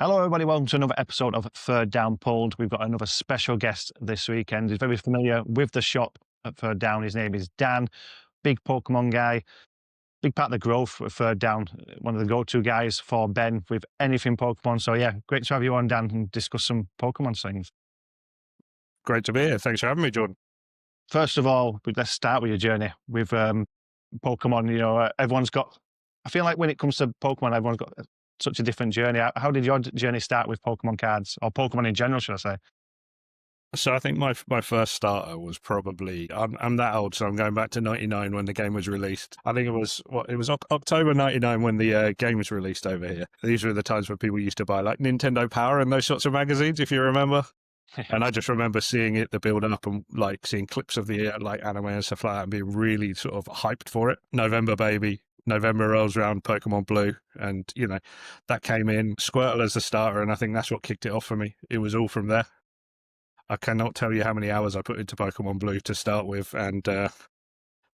Hello, everybody. Welcome to another episode of Third Down Pulled. We've got another special guest this weekend. He's very familiar with the shop at Third Down. His name is Dan, big Pokemon guy, big part of the growth at Third Down, one of the go-to guys for Ben with anything Pokemon. So, yeah, great to have you on, Dan, and discuss some Pokemon things. Great to be here. Thanks for having me, Jordan. First of all, let's start with your journey with Pokemon. You know, everyone's got, I feel like when it comes to Pokemon, everyone's got such a different journey. How did your journey start with Pokemon cards, or Pokemon in general, should I say? So I think my first starter was probably I'm that old, so I'm going back to '99 when the game was released. I think it was October '99 when the game was released over here. These were the times when people used to buy like Nintendo Power and those sorts of magazines, if you remember. And I just remember seeing it, the build up, and like seeing clips of the like anime and stuff like that, and being really sort of hyped for it. November, baby. November rolls around, Pokemon Blue, and that came in. Squirtle as the starter, and I think that's what kicked it off for me. It was all from there. I cannot tell you how many hours I put into Pokemon Blue to start with, and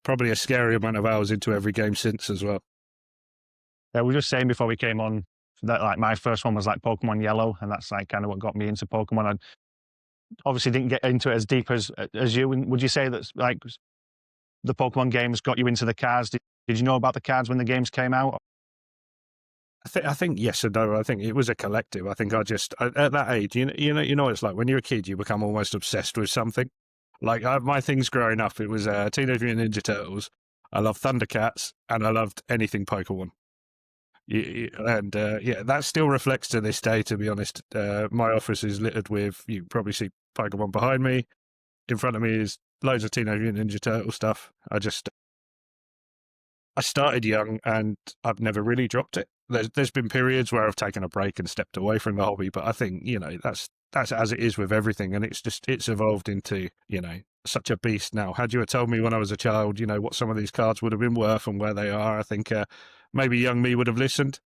probably a scary amount of hours into every game since as well. Yeah, we were just saying before we came on that like my first one was like Pokemon Yellow, and that's like kind of what got me into Pokemon. I obviously didn't get into it as deep as you. And would you say that like the Pokemon games got you into the cards? Did you know about the cards when the games came out? I think yes and no. I think it was a collective. I think at that age, you know, it's like when you're a kid, you become almost obsessed with something. Like my things growing up, it was Teenage Mutant Ninja Turtles. I loved Thundercats, and I loved anything Pokemon. And that still reflects to this day. To be honest, my office is littered with. You can probably see Pokemon behind me. In front of me is loads of Teenage Mutant Ninja Turtle stuff. I started young, and I've never really dropped it. There's been periods where I've taken a break and stepped away from the hobby, but I think that's as it is with everything, and it's evolved into such a beast now. Had you have told me when I was a child, what some of these cards would have been worth and where they are, I think maybe young me would have listened.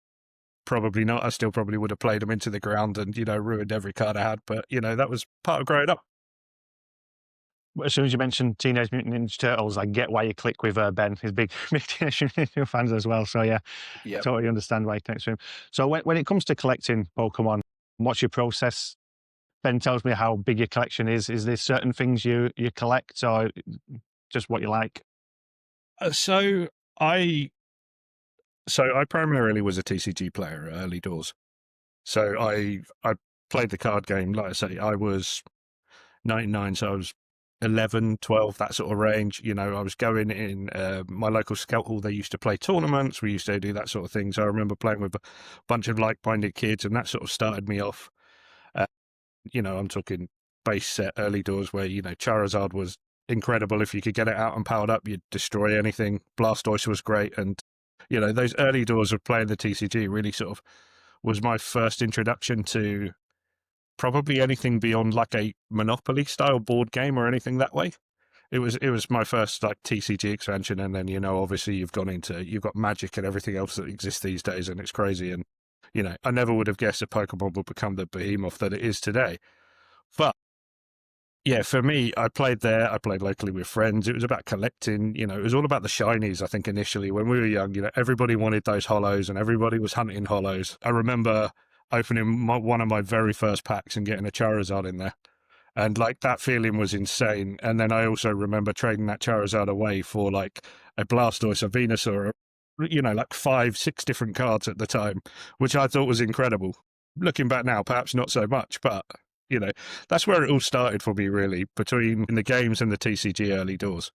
Probably not. I still probably would have played them into the ground and ruined every card I had. But that was part of growing up. As soon as you mentioned Teenage Mutant Ninja Turtles, I get why you click with Ben. He's big Teenage Mutant Ninja fans as well. So yeah, Yeah. totally understand why you connect to him. So when it comes to collecting Pokemon, what's your process? Ben tells me how big your collection is. Is there certain things you collect, or just what you like? So I primarily was a TCG player early doors. So I played the card game. Like I say, I was 99, so I was 11, 12, that sort of range. I was going in my local scout hall. They used to play tournaments. We used to do that sort of thing. So I remember playing with a bunch of like-minded kids, and that sort of started me off. I'm talking base set early doors where, Charizard was incredible. If you could get it out and powered up, you'd destroy anything. Blastoise was great. And, those early doors of playing the TCG really sort of was my first introduction to probably anything beyond like a Monopoly style board game or anything that way. It was my first like TCG expansion, and then obviously you've got Magic and everything else that exists these days, and it's crazy. And I never would have guessed that Pokemon would become the behemoth that it is today. But yeah, for me, I played there. I played locally with friends. It was about collecting. It was all about the shinies. I think initially when we were young, everybody wanted those holos, and everybody was hunting holos. I remember opening one of my very first packs and getting a Charizard in there. And like that feeling was insane. And then I also remember trading that Charizard away for like a Blastoise, a Venusaur, like 5, 6 different cards at the time, which I thought was incredible. Looking back now, perhaps not so much, but that's where it all started for me, really, between in the games and the TCG early doors.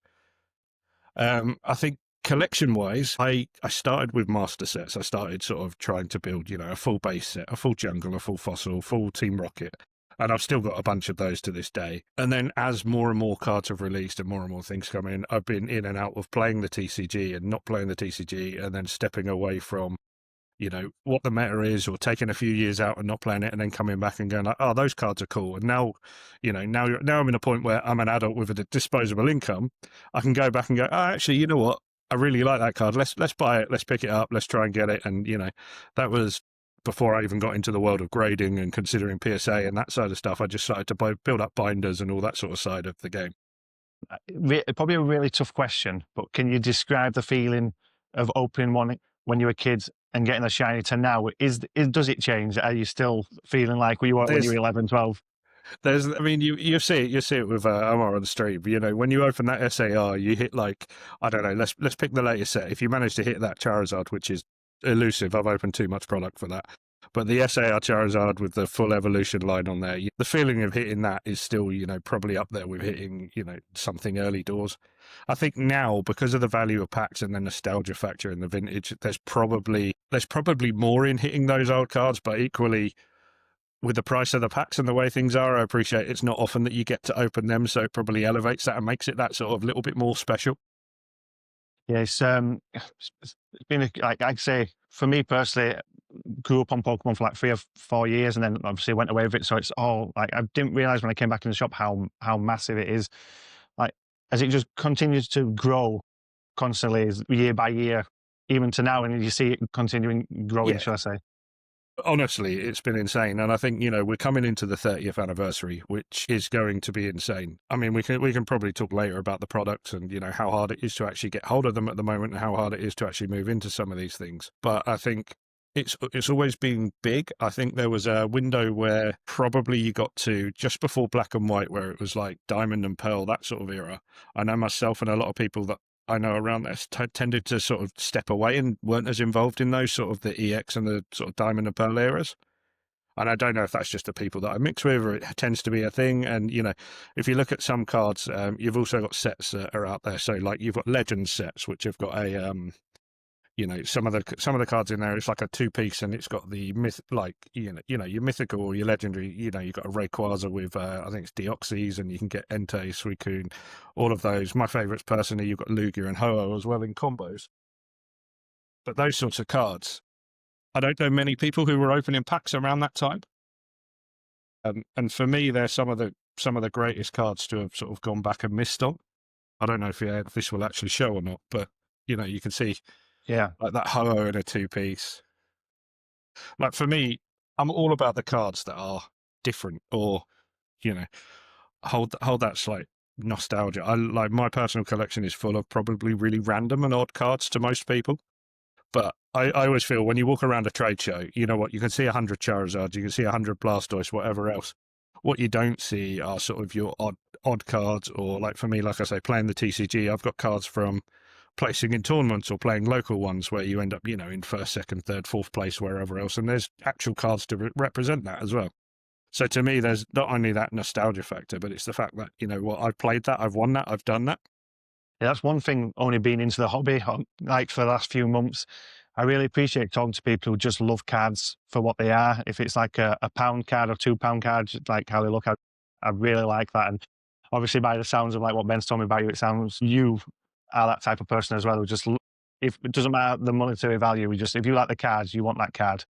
I think collection-wise, I started with master sets. I started sort of trying to build, a full base set, a full jungle, a full fossil, full Team Rocket. And I've still got a bunch of those to this day. And then as more and more cards have released and more things come in, I've been in and out of playing the TCG and not playing the TCG, and then stepping away from, what the meta is, or taking a few years out and not playing it, and then coming back and going like, oh, those cards are cool. And now, now I'm in a point where I'm an adult with a disposable income. I can go back and go, oh, actually, you know what? I really like that card. Let's buy it. Let's pick it up. Let's try and get it. And, that was before I even got into the world of grading and considering PSA and that side of stuff. I just started to build up binders and all that sort of side of the game. Probably a really tough question, but can you describe the feeling of opening one when you were kids and getting the shiny to now, does it change? Are you still feeling like you were when you were There's 11, 12? I mean, you see it with Omar on the stream. You know, when you open that SAR, you hit like, I don't know. Let's pick the latest set. If you manage to hit that Charizard, which is elusive, I've opened too much product for that. But the SAR Charizard with the full evolution line on there, the feeling of hitting that is still, probably up there with hitting, something early doors. I think now, because of the value of packs and the nostalgia factor in the vintage, there's probably more in hitting those old cards, but equally, with the price of the packs and the way things are, I appreciate it's not often that you get to open them, so it probably elevates that and makes it that sort of little bit more special. Yeah, it's been like I'd say for me personally, grew up on Pokemon for like 3 or 4 years, and then obviously went away with it. So it's all like I didn't realize when I came back in the shop how massive it is. Like as it just continues to grow constantly, year by year, even to now, and you see it continuing growing. Yeah, Shall I say? honestly, it's been insane, and I think we're coming into the 30th anniversary, which is going to be insane. I mean, we can probably talk later about the products and how hard it is to actually get hold of them at the moment, and how hard it is to actually move into some of these things. But I think it's always been big. I think there was a window where probably you got to just before Black and White, where it was like Diamond and Pearl, that sort of era. I know myself and a lot of people that I know around this tended to sort of step away and weren't as involved in those sort of the EX and the sort of Diamond and Pearl eras. And I don't know if that's just the people that I mix with, or it tends to be a thing. And if you look at some cards, you've also got sets that are out there. So like you've got Legends sets, which have got a some of the cards in there. It's like a 2-piece, and it's got the myth, like your mythical or your legendary. You've got a Rayquaza with I think it's Deoxys, and you can get Entei, Suicune, all of those. My favourites personally, you've got Lugia and Ho-Oh as well in combos. But those sorts of cards, I don't know many people who were opening packs around that time. And for me, they're some of the greatest cards to have sort of gone back and missed on. I don't know if this will actually show or not, but you can see Yeah. like that Ho-Oh in a 2-piece. Like for me, I'm all about the cards that are different, or hold that slight nostalgia. I like my personal collection is full of probably really random and odd cards to most people. But I always feel when you walk around a trade show, you know what, you can see 100 Charizards, you can see 100 Blastoise, whatever else. What you don't see are sort of your odd cards, or like for me, like I say, playing the TCG, I've got cards from placing in tournaments or playing local ones where you end up, in first, second, third, fourth place, wherever else. And there's actual cards to represent that as well. So to me, there's not only that nostalgia factor, but it's the fact that, I've played that, I've won that, I've done that. Yeah, that's one thing, only being into the hobby, like for the last few months. I really appreciate talking to people who just love cards for what they are. If it's like a pound card or £2 card, just like how they look, I really like that. And obviously, by the sounds of like what Ben's told me about you, it sounds you are that type of person as well. Who just, if it doesn't matter the monetary value, if you like the cards, you want that card.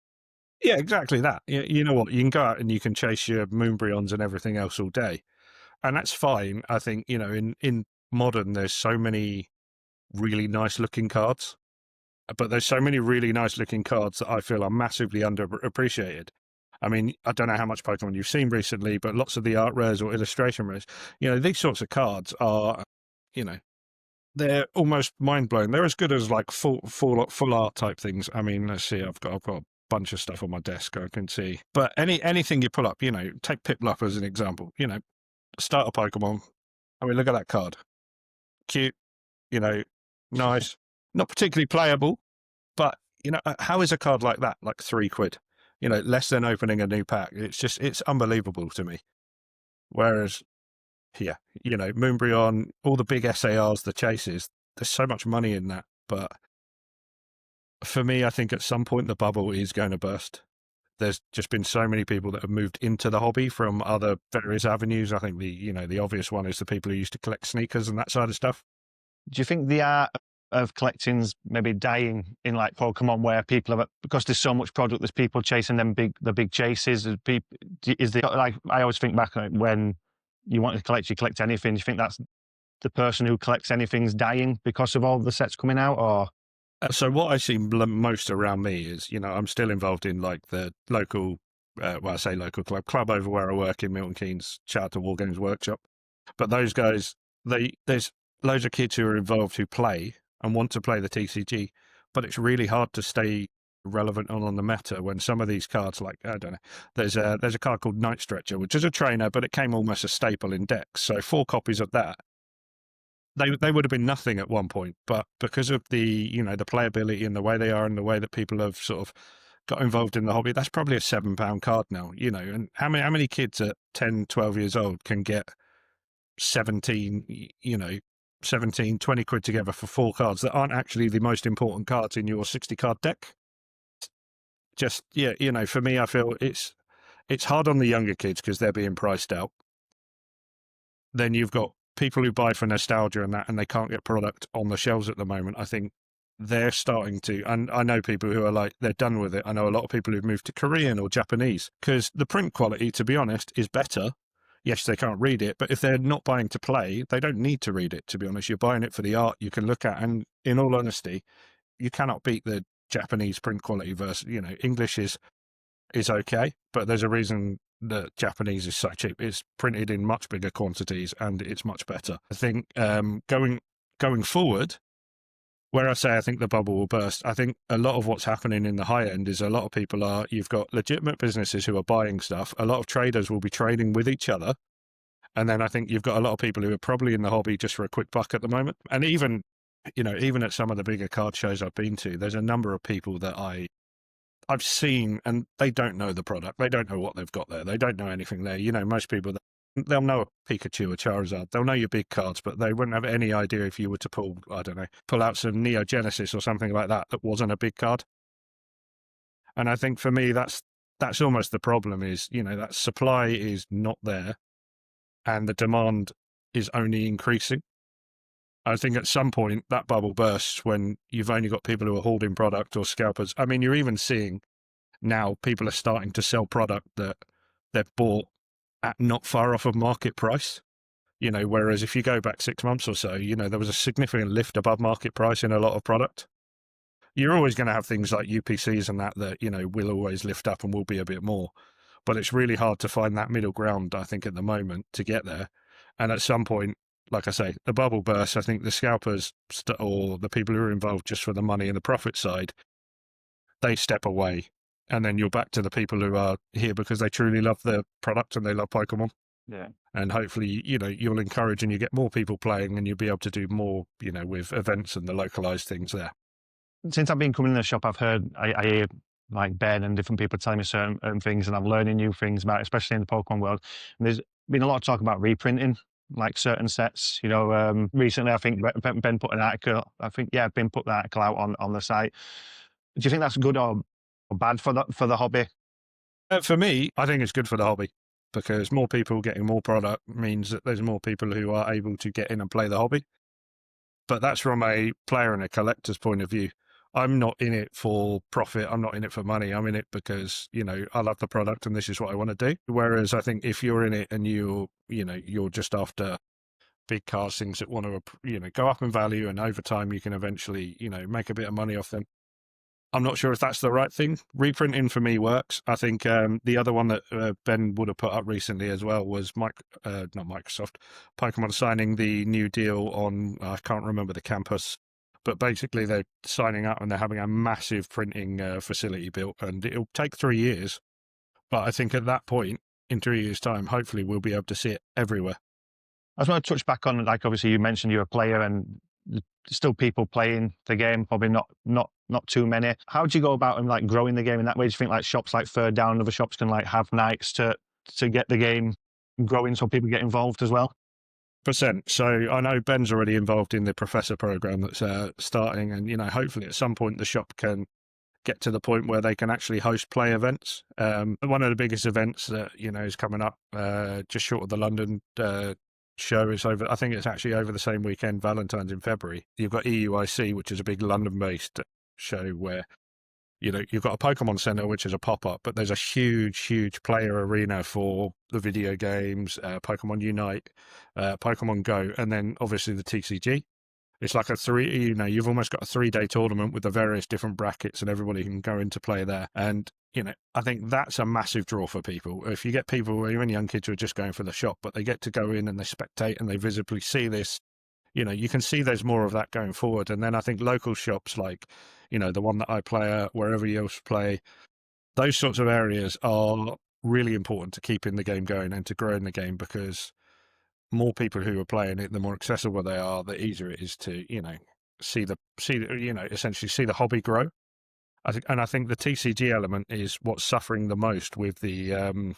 Yeah, exactly that. You know what? You can go out and you can chase your Moonbryons and everything else all day. And that's fine. I think, in modern, there's so many really nice looking cards, but there's so many really nice looking cards that I feel are massively underappreciated. I mean, I don't know how much Pokemon you've seen recently, but lots of the art rares or illustration rares, these sorts of cards are, they're almost mind blowing. They're as good as like full art type things. I mean, let's see, I've got a bunch of stuff on my desk I can see. But anything you pull up, take Piplup as an example. Start a Pokemon. I mean, look at that card. Cute, nice, not particularly playable, but how is a card like that like £3? Less than opening a new pack. It's unbelievable to me. Whereas here, Moonbryon, all the big SARs, the chases, there's so much money in that. But for me, I think at some point the bubble is going to burst. There's just been so many people that have moved into the hobby from other various avenues. I think the obvious one is the people who used to collect sneakers and that side of stuff. Do you think the art of collecting's maybe dying in like Pokemon, where people have, because there's so much product, there's people chasing the big chases? Like I always think back, like, when you want to collect, you collect anything. Do you think that's the person who collects anything's dying because of all the sets coming out, or? So what I see most around me is, I'm still involved in like the local, I say local club over where I work in Milton Keynes. Shout out to War Games Workshop. But those guys, there's loads of kids who are involved who play and want to play the TCG, but it's really hard to stay relevant on the meta when some of these cards, like, I don't know, there's a card called Night Stretcher, which is a trainer, but it came almost a staple in decks. So 4 copies of that, they would have been nothing at one point, but because of the the playability and the way they are and the way that people have sort of got involved in the hobby, that's probably a £7 card now. And how many kids at 10, 12 years old can get 17, 17, 20 quid together for 4 cards that aren't actually the most important cards in your 60 card deck? Just, yeah, for me, I feel it's hard on the younger kids because they're being priced out. Then you've got people who buy for nostalgia and that, and they can't get product on the shelves at the moment. I think they're starting to, and I know people who are like, they're done with it. I know a lot of people who've moved to Korean or Japanese because the print quality, to be honest, is better. Yes, they can't read it, but if they're not buying to play, they don't need to read it, to be honest. You're buying it for the art you can look at. And in all honesty, you cannot beat the Japanese print quality versus, English is okay, but there's a reason that Japanese is so cheap. It's printed in much bigger quantities and it's much better. I think going forward, where I say I think the bubble will burst, I think a lot of what's happening in the high end is a lot of people you've got legitimate businesses who are buying stuff. A lot of traders will be trading with each other. And then I think you've got a lot of people who are probably in the hobby just for a quick buck at the moment. And even at some of the bigger card shows I've been to, there's a number of people that I've seen, and they don't know the product. They don't know what they've got there. They don't know anything there. Most people, they'll know a Pikachu or Charizard. They'll know your big cards, but they wouldn't have any idea if you were to pull out some Neo Genesis or something like that wasn't a big card. And I think for me, that's almost the problem is, that supply is not there and the demand is only increasing. I think at some point that bubble bursts when you've only got people who are holding product or scalpers. I mean, you're even seeing now people are starting to sell product that they've bought at not far off of market price. Whereas if you go back 6 months or so, there was a significant lift above market price in a lot of product. You're always going to have things like UPCs and that will always lift up and will be a bit more. But it's really hard to find that middle ground, I think, at the moment to get there. And at some point, like I say, the bubble bursts. I think the scalpers or the people who are involved just for the money and the profit side, they step away. And then you're back to the people who are here because they truly love the product and they love Pokemon. Yeah. And hopefully, you'll encourage and you get more people playing and you'll be able to do more, with events and the localized things there. Since I've been coming in the shop, I've heard, I hear like Ben and different people telling me certain things, and I'm learning new things about it, especially in the Pokemon world. And there's been a lot of talk about reprinting like certain sets. Recently I think Ben put an article. Ben put an article out on the site. Do you think that's good or bad for the hobby? For me, I think it's good for the hobby because more people getting more product means that there's more people who are able to get in and play the hobby. But that's from a player and a collector's point of view. I'm not in it for profit. I'm not in it for money. I'm in it because, I love the product and this is what I want to do. Whereas I think if you're in it and you're just after big castings that want to, go up in value and over time you can eventually, make a bit of money off them. I'm not sure if that's the right thing. Reprinting for me works. I think the other one that Ben would have put up recently as well was not Microsoft, Pokemon signing the new deal on, I can't remember the campus, but basically they're signing up and they're having a massive printing facility built, and it'll take 3 years. But I think at that point, in 3 years' time, hopefully we'll be able to see it everywhere. I just want to touch back on, like, obviously you mentioned you're a player and still people playing the game, probably not too many. How do you go about and like growing the game in that way? Do you think like shops like Third Down and other shops can like have nights to get the game growing so people get involved as well? %. So I know Ben's already involved in the Professor program that's starting, and hopefully at some point the shop can get to the point where they can actually host play events. One of the biggest events that is coming up just short of the London show is over. I think it's actually over the same weekend, Valentine's in February. You've got EUIC, which is a big London-based show where you've got a Pokemon Center, which is a pop-up, but there's a huge player arena for the video games, Pokemon Unite, Pokemon Go, and then obviously the TCG. It's like you've almost got a 3-day tournament with the various different brackets and everybody can go in to play there. And, I think that's a massive draw for people. If you get people, even young kids who are just going for the shop, but they get to go in and they spectate and they visibly see this, You can see there's more of that going forward. And then I think local shops like, the one that I play at, wherever you else play, those sorts of areas are really important to keeping the game going and to growing the game, because more people who are playing it, the more accessible they are, the easier it is to, essentially see the hobby grow. I think the TCG element is what's suffering the most with the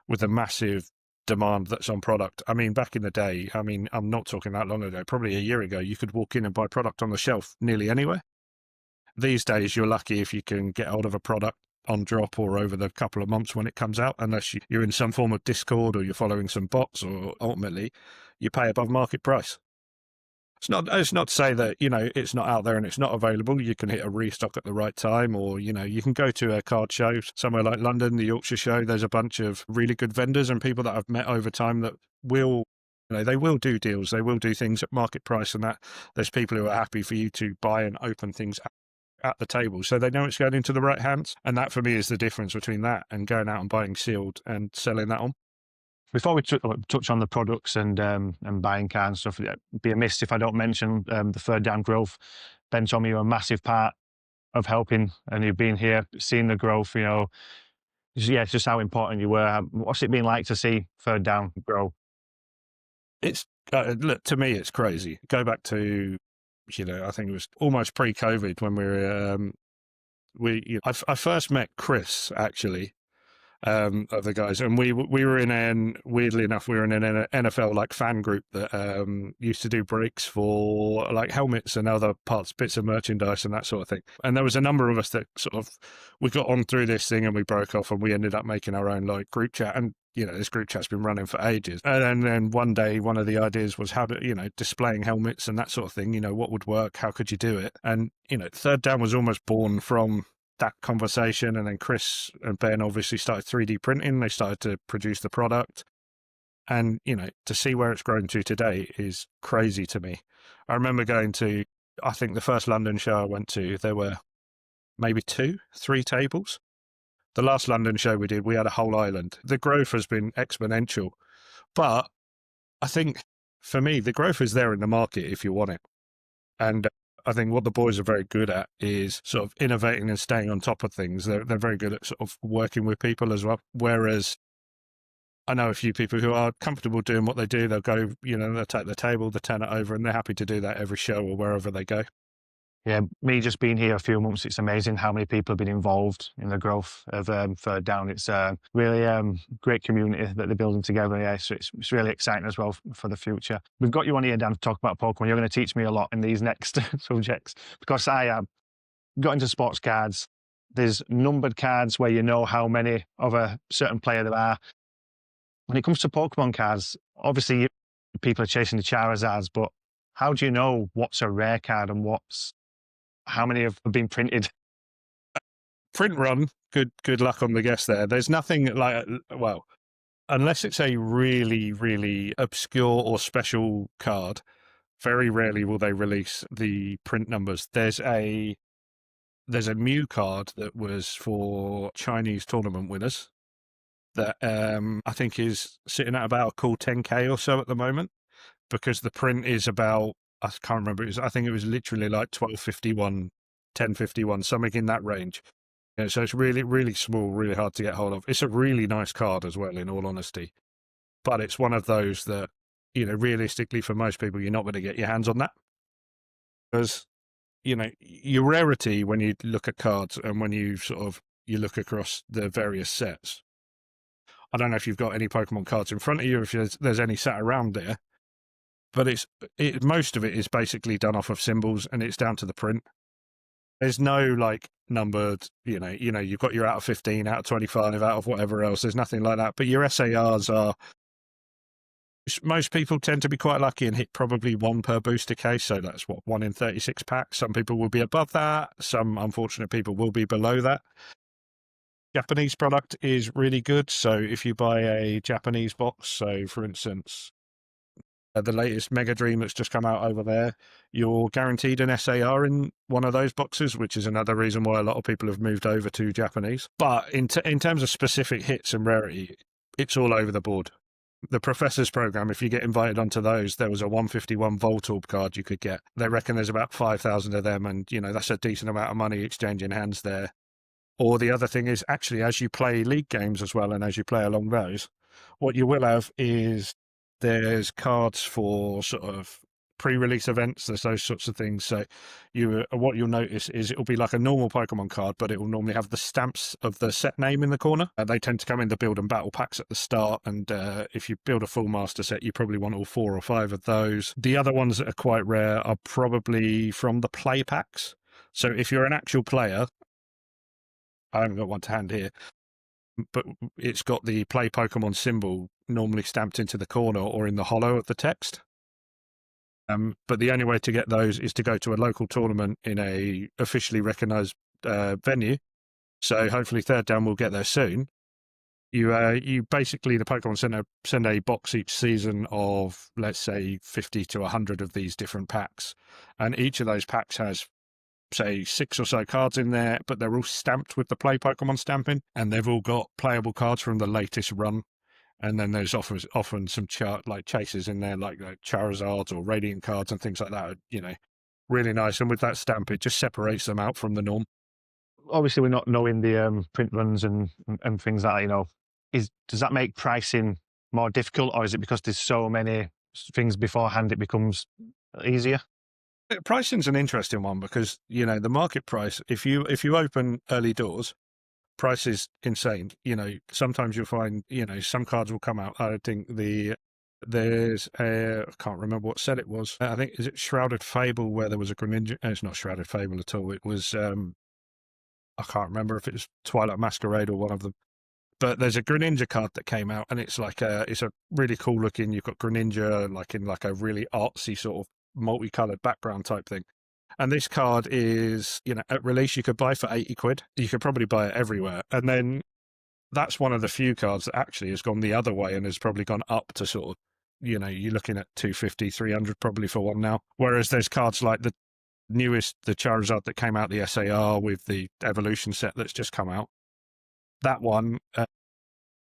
massive demand that's on product. I mean, back in the day, I'm not talking that long ago, probably a year ago, you could walk in and buy product on the shelf nearly anywhere. These days, you're lucky if you can get hold of a product on drop or over the couple of months when it comes out, unless you're in some form of Discord or you're following some bots, or ultimately you pay above market price. It's not to say that, it's not out there and it's not available. You can hit a restock at the right time, or, you can go to a card show somewhere like London, the Yorkshire show. There's a bunch of really good vendors and people that I've met over time that will, they will do deals. They will do things at market price, and that there's people who are happy for you to buy and open things at the table, so they know it's going into the right hands. And that for me is the difference between that and going out and buying sealed and selling that on. Before we touch on the products and buying cards and stuff, it'd be amiss if I don't mention the third down growth. Ben, Tommy, you're a massive part of helping, and you've been here, seeing the growth, it's just how important you were. What's it been like to see third down grow? It's look, to me, it's crazy. Go back to, I think it was almost pre-COVID when I first met Chris, actually, of the guys, and we were weirdly enough, we were in an NFL like fan group that used to do breaks for like helmets and other bits of merchandise and that sort of thing. And there was a number of us that we got on through this thing and we broke off, and we ended up making our own like group chat. And this group chat's been running for ages. And then one day, one of the ideas was how to, displaying helmets and that sort of thing, what would work, how could you do it? And, third down was almost born from that conversation. And then Chris and Ben obviously started 3D printing. They started to produce the product. And, to see where it's grown to today is crazy to me. I remember going to, I think the first London show I went to, there were maybe 2-3 tables. The last London show we did, we had a whole island. The growth has been exponential. But I think, for me, the growth is there in the market if you want it. And I think what the boys are very good at is sort of innovating and staying on top of things. They're very good at sort of working with people as well. Whereas I know a few people who are comfortable doing what they do. They'll go, they'll take the table, they'll turn it over, and they're happy to do that every show or wherever they go. Yeah, me just being here a few months, it's amazing how many people have been involved in the growth of third down. It's a really great community that they're building together. Yeah, so it's really exciting as well for the future. We've got you on here, Dan, to talk about Pokemon. You're going to teach me a lot in these next subjects, because I got into sports cards. There's numbered cards where you know how many of a certain player there are. When it comes to Pokemon cards, obviously people are chasing the Charizards, but how do you know what's a rare card and how many have been printed? Print run, good luck on the guess there. There's nothing like, well, unless it's a really, really obscure or special card, very rarely will they release the print numbers. There's a Mew card that was for Chinese tournament winners that I think is sitting at about a cool 10K or so at the moment, because the print is about, I can't remember, I think it was literally like 1251, 1051, something in that range. So it's really, really small, really hard to get hold of. It's a really nice card as well, in all honesty. But it's one of those that, realistically for most people, you're not going to get your hands on that. Because, your rarity when you look at cards and when you you look across the various sets. I don't know if you've got any Pokemon cards in front of you, if there's any sat around there. But most of it is basically done off of symbols, and it's down to the print. There's no like numbered, you've got your out of 15, out of 25, out of whatever else. There's nothing like that. But your SARs are, most people tend to be quite lucky and hit probably 1 per booster case. So that's 1 in 36 packs. Some people will be above that. Some unfortunate people will be below that. Japanese product is really good. So if you buy a Japanese box, so for instance, the latest Mega Dream that's just come out over there, you're guaranteed an SAR in one of those boxes, which is another reason why a lot of people have moved over to Japanese. But in terms of specific hits and rarity, it's all over the board. the professor's program, if you get invited onto those, there was a 151 Voltorb card you could get. They reckon there's about 5,000 of them, and that's a decent amount of money exchanging hands there. Or the other thing is actually, as you play league games as well, and as you play along those, what you will have is there's cards for sort of pre-release events. There's those sorts of things. So what you'll notice is it'll be like a normal Pokemon card, but it will normally have the stamps of the set name in the corner. They tend to come in the build and battle packs at the start. And if you build a full master set, you probably want all 4 or 5 of those. The other ones that are quite rare are probably from the play packs. So if you're an actual player, I haven't got one to hand here, but it's got the play Pokemon symbol normally stamped into the corner or in the hollow of the text. But the only way to get those is to go to a local tournament in a officially recognised venue. So hopefully Third Down will get there soon. You basically, the Pokemon send a box each season of, let's say, 50 to 100 of these different packs, and each of those packs has, say, 6 or so cards in there, but they're all stamped with the play Pokemon stamping, and they've all got playable cards from the latest run. And then there's often some chases in there, like Charizards or Radiant cards and things like that. Really nice. And with that stamp, it just separates them out from the norm. Obviously, we're not knowing the print runs and things like that. Does that make pricing more difficult, or is it because there's so many things beforehand it becomes easier? Pricing's an interesting one because the market price. If you open early doors, price is insane. Sometimes you'll find some cards will come out. I think there's I can't remember what set it was. I think, is it Shrouded Fable, where there was a Greninja? It's not Shrouded Fable at all. It was I can't remember if it was Twilight Masquerade or one of them. But there's a Greninja card that came out, and it's it's a really cool looking. You've got Greninja in a really artsy sort of multicolored background type thing. And this card is, at release you could buy for 80 quid. You could probably buy it everywhere. And then that's one of the few cards that actually has gone the other way and has probably gone up to sort of, you're looking at 250, 300 probably for one now. Whereas there's cards like the newest, the Charizard that came out, the SAR with the evolution set that's just come out. That one,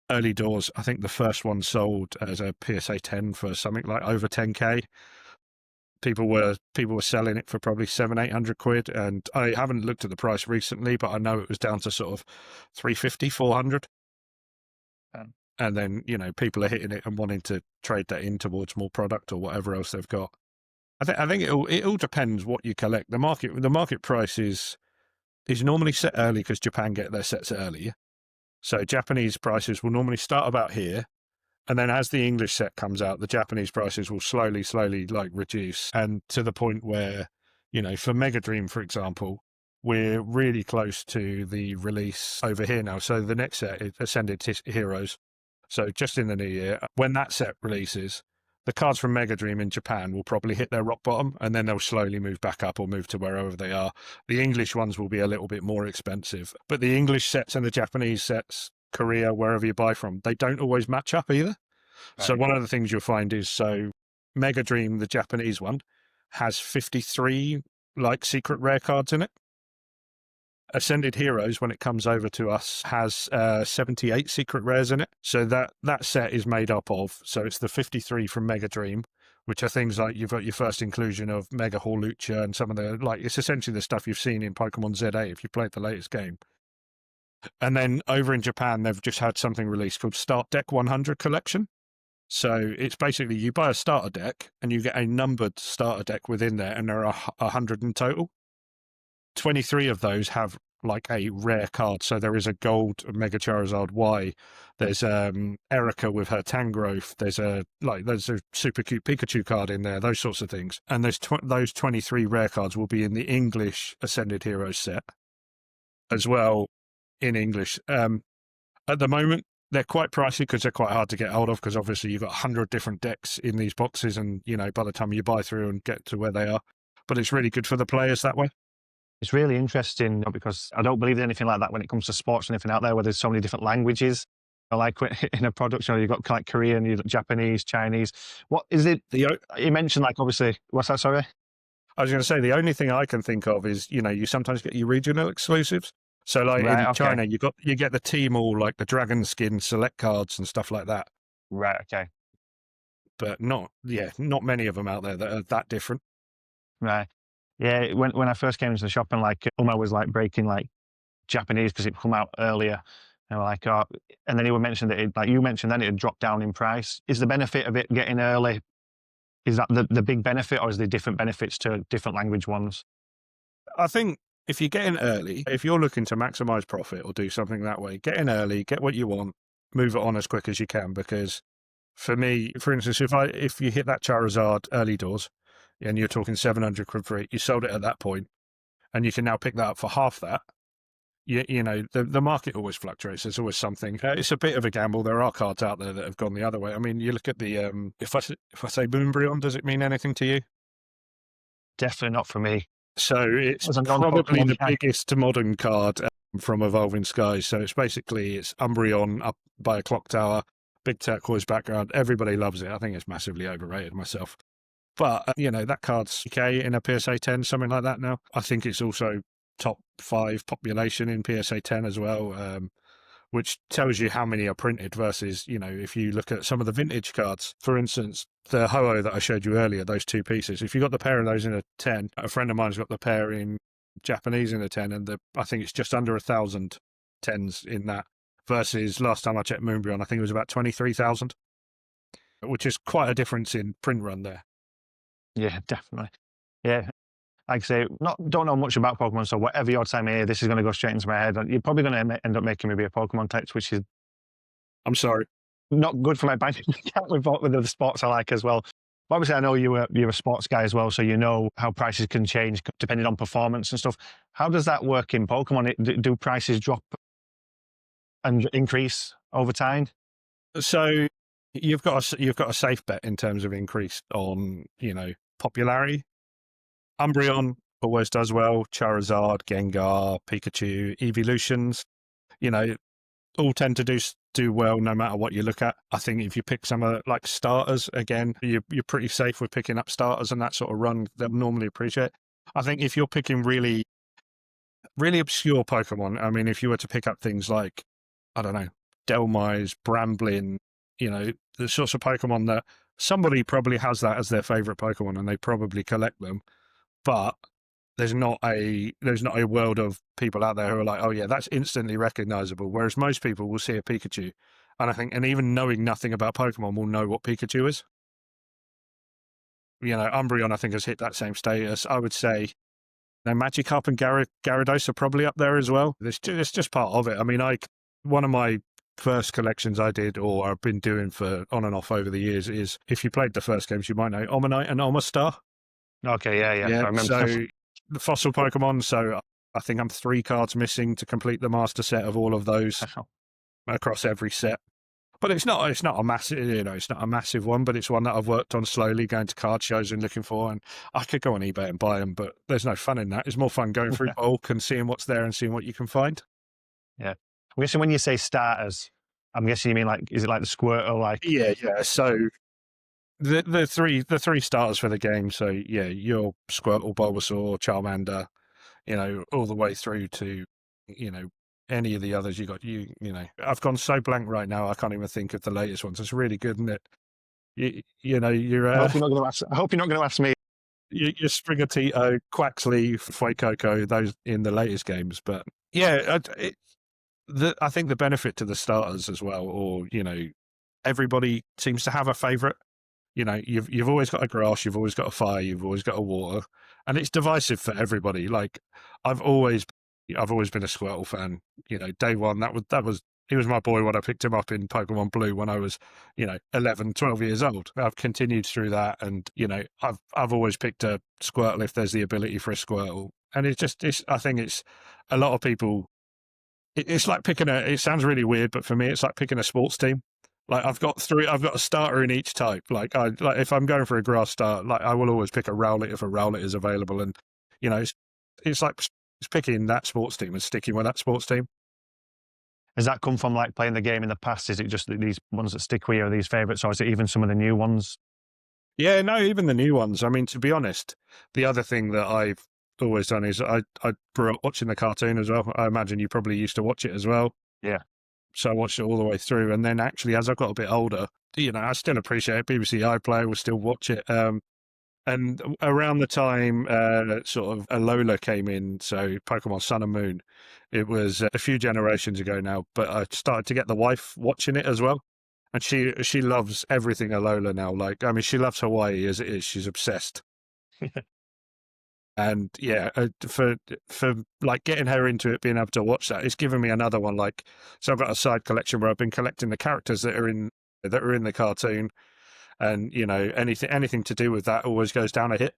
early doors, I think the first one sold as a PSA 10 for something like over 10k. People were selling it for probably 700-800 quid, and I haven't looked at the price recently, but I know it was down to sort of 350, 400. And then people are hitting it and wanting to trade that in towards more product or whatever else they've got. I think it all depends what you collect. The market price is normally set early because Japan get their sets early. So Japanese prices will normally start about here. And then as the English set comes out, the Japanese prices will slowly reduce. And to the point where, for Mega Dream, for example, we're really close to the release over here now. So the next set is Ascended Heroes. So just in the new year, when that set releases, the cards from Mega Dream in Japan will probably hit their rock bottom, and then they'll slowly move back up or move to wherever they are. The English ones will be a little bit more expensive, but the English sets and the Japanese sets, Korea, wherever you buy from, they don't always match up either. Right. So one of the things you'll find is, Mega Dream, the Japanese one, has 53 secret rare cards in it. Ascended Heroes, when it comes over to us, has 78 secret rares in it. So that set is made up of, so it's the 53 from Mega Dream, which are things like you've got your first inclusion of Mega Hawlucha and some of the, it's essentially the stuff you've seen in Pokemon ZA if you played the latest game. And then over in Japan, they've just had something released called Start Deck 100 Collection. So it's basically you buy a starter deck and you get a numbered starter deck within there, and there are 100 in total. 23 of those have a rare card. So there is a gold Mega Charizard Y. There's Erica with her Tangrowth. There's a super cute Pikachu card in there. Those sorts of things. And those 23 rare cards will be in the English Ascended Heroes set as well, in English. At the moment, they're quite pricey because they're quite hard to get hold of, because obviously you've got 100 different decks in these boxes, and by the time you buy through and get to where they are, but it's really good for the players that way. It's really interesting because I don't believe anything like that when it comes to sports or anything out there where there's so many different languages. Like in a product, you've got Korean, you've got Japanese, Chinese. What is it? You mentioned obviously, what's that, sorry? I was going to say, the only thing I can think of is, you sometimes get your regional exclusives. So in China, you get the team all the dragon skin select cards and stuff like that. Right, okay. but not many of them out there that are that different. Right. Yeah, when I first came into the shop and like Uma was like breaking like Japanese because it come out earlier. And we're like, oh, and then he would mention that it, like you mentioned, then it had dropped down in price. Is the benefit of it getting early? Is that the big benefit, or is there different benefits to different language ones? I think if you get in early, if you're looking to maximize profit or do something that way, get in early, get what you want, move it on as quick as you can. Because for me, for instance, if you hit that Charizard early doors and you're talking 700 quid for it, you sold it at that point, and you can now pick that up for half that. You know, the market always fluctuates. There's always something. It's a bit of a gamble. There are cards out there that have gone the other way. I mean, you look at the if I say Moonbryon, does it mean anything to you? Definitely not for me. So it's As a probably non-Pokemon the guy. biggest modern card from Evolving Skies. So it's Umbreon up by a clock tower, big turquoise background. Everybody loves it. I think it's massively overrated myself. But, you know, that card's okay in a PSA 10, something like that now. I think it's also top 5 population in PSA 10 as well, which tells you how many are printed versus, you know, if you look at some of the vintage cards, for instance, the Ho-Oh that I showed you earlier, those 2 pieces, if you got the pair of those in a 10, a friend of mine's got the pair in Japanese in a 10, and I think it's just under 1,000 10s in that, versus last time I checked Moonbryon, I think it was about 23,000, which is quite a difference in print run there. Yeah, definitely. Yeah, like I say, don't know much about Pokemon, so whatever your time here, this is going to go straight into my head. And you're probably going to end up making me be a Pokemon text, which is I'm sorry. not good for my bank account with the sports I like as well. But obviously, I know you're a sports guy as well, so you know how prices can change depending on performance and stuff. How does that work in Pokemon? Do prices drop and increase over time? So you've got a safe bet in terms of increase on, you know, popularity. Umbreon always does well. Charizard, Gengar, Pikachu, Evolutions, you know, all tend to do well no matter what you look at. I think if you pick some like starters, again, you're pretty safe with picking up starters and that sort of run they'll normally appreciate. I think if you're picking really, really obscure Pokemon, I mean, if you were to pick up things like, I don't know, Delmise, Bramblin, you know, the sorts of Pokemon that somebody probably has that as their favorite Pokemon and they probably collect them, but there's not a world of people out there who are like, oh yeah, that's instantly recognizable. Whereas most people will see a Pikachu, and I think, and even knowing nothing about Pokemon, will know what Pikachu is. You know, Umbreon, I think, has hit that same status. I would say, now Magikarp and Gyarados are probably up there as well. It's just part of it. I mean, one of my first collections I did, or I've been doing for on and off over the years, is if you played the first games, you might know Omanite and Omastar. Okay, yeah. Yeah, I remember. so the fossil Pokemon, so I think I'm 3 cards missing to complete the master set of all of those across every set. But it's not a massive, you know, it's not a massive one, but it's one that I've worked on slowly, going to card shows and looking for. And I could go on eBay and buy them, but there's no fun in that. It's more fun going through bulk and seeing what's there and seeing what you can find. Yeah. I'm guessing when you say starters, I'm guessing you mean like, is it like the Squirtle? Like, Yeah. So the three starters for the game. So yeah, your Squirtle, Bulbasaur, Charmander, you know, all the way through to, you know, any of the others you know, I've gone so blank right now, I can't even think of the latest ones. It's really good, isn't it? You know, I hope you're not going to ask. I hope you're not going to ask me. your Sprigatito, Quaxley, Fuecoco, those in the latest games. But yeah, I think the benefit to the starters as well, or, you know, everybody seems to have a favorite. You know, you've always got a grass, you've always got a fire, you've always got a water, and it's divisive for everybody. Like I've always been a Squirtle fan. You know, day one, he was my boy when I picked him up in Pokémon Blue when I was, you know, 11, 12 years old. I've continued through that, and, you know, I've always picked a Squirtle if there's the ability for a Squirtle, and I think it's a lot of people. It's like picking it sounds really weird, but for me, it's like picking a sports team. Like I've got a starter in each type. Like if I'm going for a grass start, like I will always pick a Rowlet if a Rowlet is available. And, you know, it's like it's picking that sports team and sticking with that sports team. Has that come from like playing the game in the past? Is it just these ones that stick with you, or these favourites, or is it even some of the new ones? Yeah, no, even the new ones. I mean, to be honest, the other thing that I've always done is I grew up watching the cartoon as well. I imagine you probably used to watch it as well. Yeah. So I watched it all the way through. And then actually, as I got a bit older, I still appreciate it. BBC iPlayer will still watch it. And around the time sort of Alola came in, so Pokemon Sun and Moon, it was a few generations ago now, but I started to get the wife watching it as well. And she loves everything Alola now. Like, I mean, she loves Hawaii as it is. She's obsessed. And yeah, for like getting her into it, being able to watch that, it's given me another one. Like, so I've got a side collection where I've been collecting the characters that are in the cartoon, and anything to do with that always goes down a hit.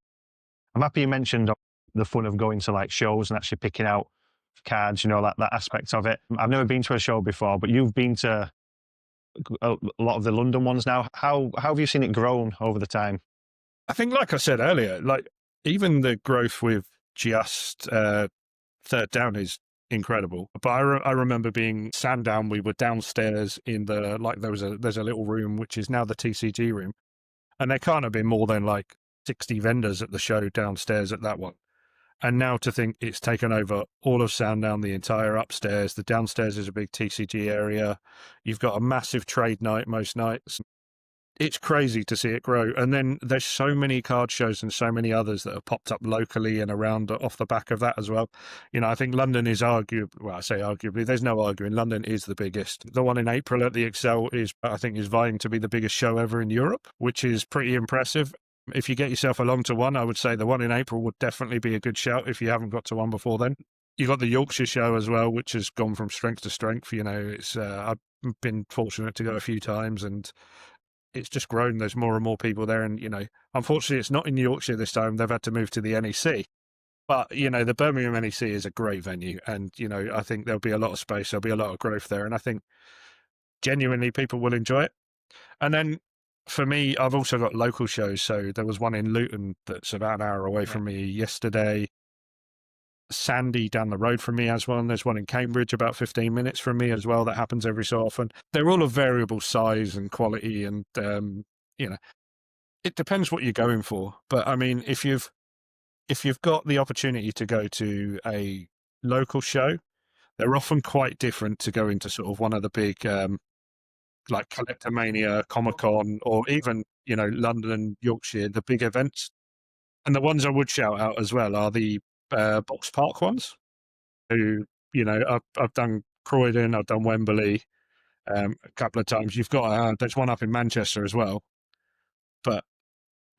I'm happy you mentioned the fun of going to like shows and actually picking out cards, that aspect of it. I've never been to a show before, but you've been to a lot of the London ones now. How have you seen it grown over the time? I think, like I said earlier, like even the growth with just Third Down is incredible. But I remember being Sandown. We were downstairs in there's a little room which is now the TCG room, and there can't have been more than like 60 vendors at the show downstairs at that one. And now to think it's taken over all of Sandown, the entire upstairs. The downstairs is a big TCG area. You've got a massive trade night most nights. It's crazy to see it grow. And then there's so many card shows and so many others that have popped up locally and around off the back of that as well. I think London is arguably, there's no arguing, London is the biggest. The one in April at the Excel I think is vying to be the biggest show ever in Europe, which is pretty impressive. If you get yourself along to one, I would say the one in April would definitely be a good shout if you haven't got to one before then. You got the Yorkshire show as well, which has gone from strength to strength. It's I've been fortunate to go a few times, and it's just grown. There's more and more people there, and unfortunately, it's not in Yorkshire this time. They've had to move to the NEC, but the Birmingham NEC is a great venue, and I think there'll be a lot of space. There'll be a lot of growth there, and I think genuinely people will enjoy it. And then for me, I've also got local shows. So there was one in Luton that's about an hour away from me yesterday. Sandy down the road from me has one. There's one in Cambridge about 15 minutes from me as well. That happens every so often. They're all of variable size and quality, and it depends what you're going for. But I mean, if you've got the opportunity to go to a local show, they're often quite different to go into sort of one of the big like Collectomania, Comic-Con, or even, London, Yorkshire, the big events. And the ones I would shout out as well are the Box Park ones, who, I've done Croydon, I've done Wembley a couple of times. You've got, there's one up in Manchester as well, but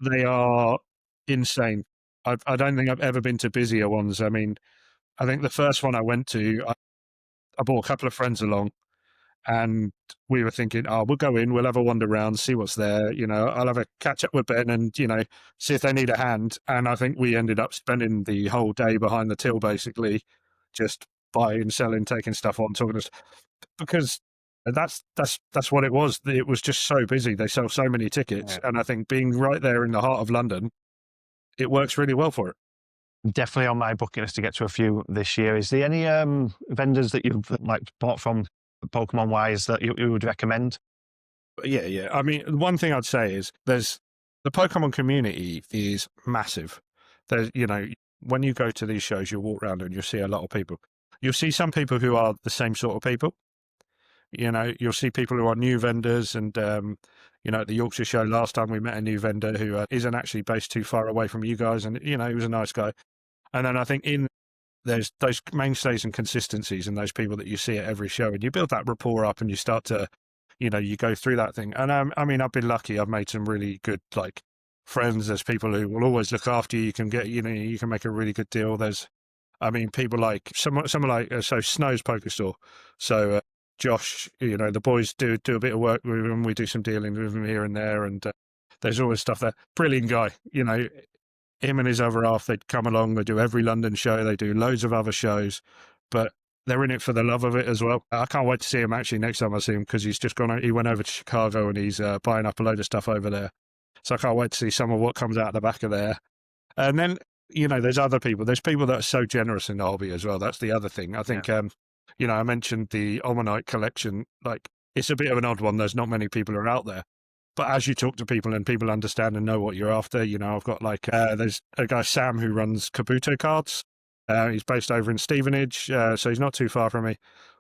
they are insane. I don't think I've ever been to busier ones. I mean, I think the first one I went to, I brought a couple of friends along, and we were thinking, we'll go in, we'll have a wander around, see what's there. I'll have a catch up with Ben and, see if they need a hand. And I think we ended up spending the whole day behind the till, basically, just buying, selling, taking stuff on, talking to us, because that's what it was. It was just so busy. They sell so many tickets. Yeah. And I think being right there in the heart of London, it works really well for it. Definitely on my bucket list to get to a few this year. Is there any vendors that you've bought from Pokemon wise that you would recommend? Yeah. I mean, one thing I'd say is the Pokemon community is massive. There's, when you go to these shows, you walk around and you'll see a lot of people. You'll see some people who are the same sort of people. You'll see people who are new vendors, and at the Yorkshire show last time we met a new vendor who isn't actually based too far away from you guys, and he was a nice guy. And then I think there's those mainstays and consistencies and those people that you see at every show, and you build that rapport up, and you start to, you go through that thing. And I mean, I've been lucky. I've made some really good friends. There's people who will always look after you. You can get, you can make a really good deal. People like someone like Snow's Poker Store. So Josh, the boys do a bit of work with him. We do some dealing with him here and there, and there's always stuff there. Brilliant guy. Him and his other half, they'd come along, they do every London show, they do loads of other shows, but they're in it for the love of it as well. I can't wait to see him actually next time I see him, because he went over to Chicago and he's buying up a load of stuff over there. So I can't wait to see some of what comes out the back of there. And then, there's other people. There's people that are so generous in the hobby as well. That's the other thing. I think, I mentioned the Omanite collection. It's a bit of an odd one. There's not many people who are out there. But as you talk to people and people understand and know what you're after, I've got there's a guy, Sam, who runs Kabuto cards. He's based over in Stevenage, so he's not too far from me.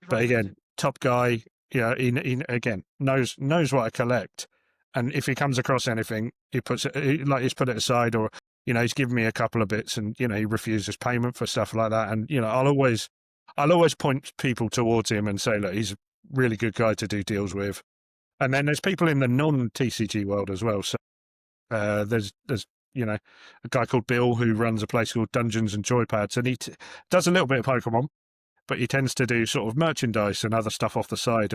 But again, top guy, he again, knows what I collect. And if he comes across anything, he puts it, like he's put it aside, or he's given me a couple of bits, and he refuses payment for stuff like that. And I'll always point people towards him and say, look, he's a really good guy to do deals with. And then there's people in the non-TCG world as well. So there's a guy called Bill who runs a place called Dungeons and Joypads, and he does a little bit of Pokemon, but he tends to do sort of merchandise and other stuff off the side.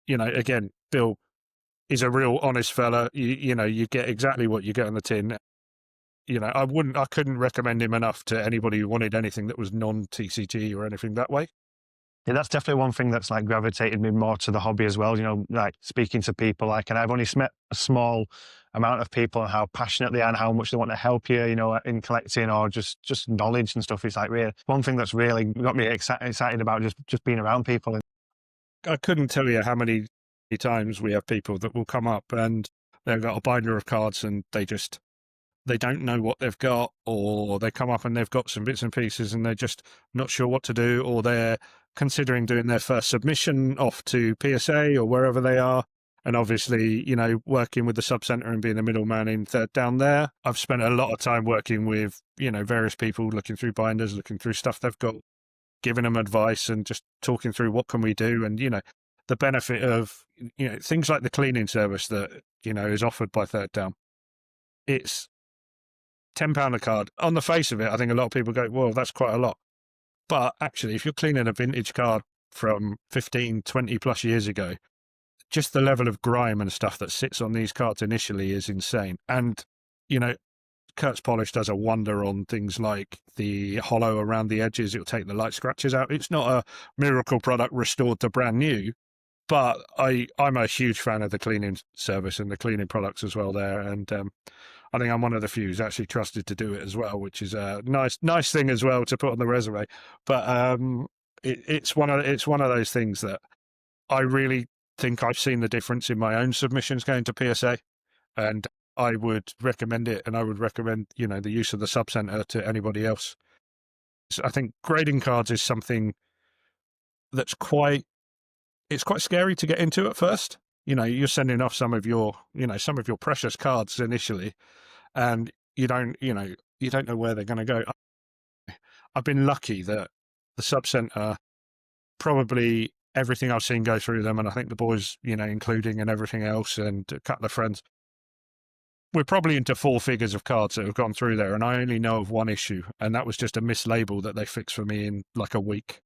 Again, Bill is a real honest fella. You get exactly what you get on the tin. I couldn't recommend him enough to anybody who wanted anything that was non-TCG or anything that way. Yeah, that's definitely one thing that's like gravitated me more to the hobby as well. Like speaking to people, like, and I've only met a small amount of people and how passionate they are and how much they want to help you, in collecting or just knowledge and stuff. It's like really one thing that's really got me excited about just being around people. I couldn't tell you how many times we have people that will come up and they've got a binder of cards and they don't know what they've got, or they come up and they've got some bits and pieces and they're just not sure what to do, or they're considering doing their first submission off to PSA or wherever they are. And obviously, working with the sub center and being the middleman in Third Down there, I've spent a lot of time working with, various people, looking through binders, looking through stuff they've got, giving them advice and just talking through what can we do. And, the benefit of, things like the cleaning service that, is offered by Third Down. It's £10 a card. On the face of it, I think a lot of people go, well, that's quite a lot. But actually, if you're cleaning a vintage card from 15, 20 plus years ago, just the level of grime and stuff that sits on these cards initially is insane. And, Kurt's Polish does a wonder on things like the hollow around the edges. It'll take the light scratches out. It's not a miracle product restored to brand new, but I'm a huge fan of the cleaning service and the cleaning products as well there. And I think I'm one of the few who's actually trusted to do it as well, which is a nice thing as well to put on the resume. But it's one of those things that I really think I've seen the difference in my own submissions going to PSA, and I would recommend it, and I would recommend the use of the sub center to anybody else. So I think grading cards is something that's quite scary to get into at first. You're sending off some of your precious cards initially, and you don't know where they're going to go. I've been lucky that the sub center, probably everything I've seen go through them, and I think the boys, including, and everything else, and a couple of friends, we're probably into 4 figures of cards that have gone through there, and I only know of one issue, and that was just a mislabel that they fixed for me in like a week.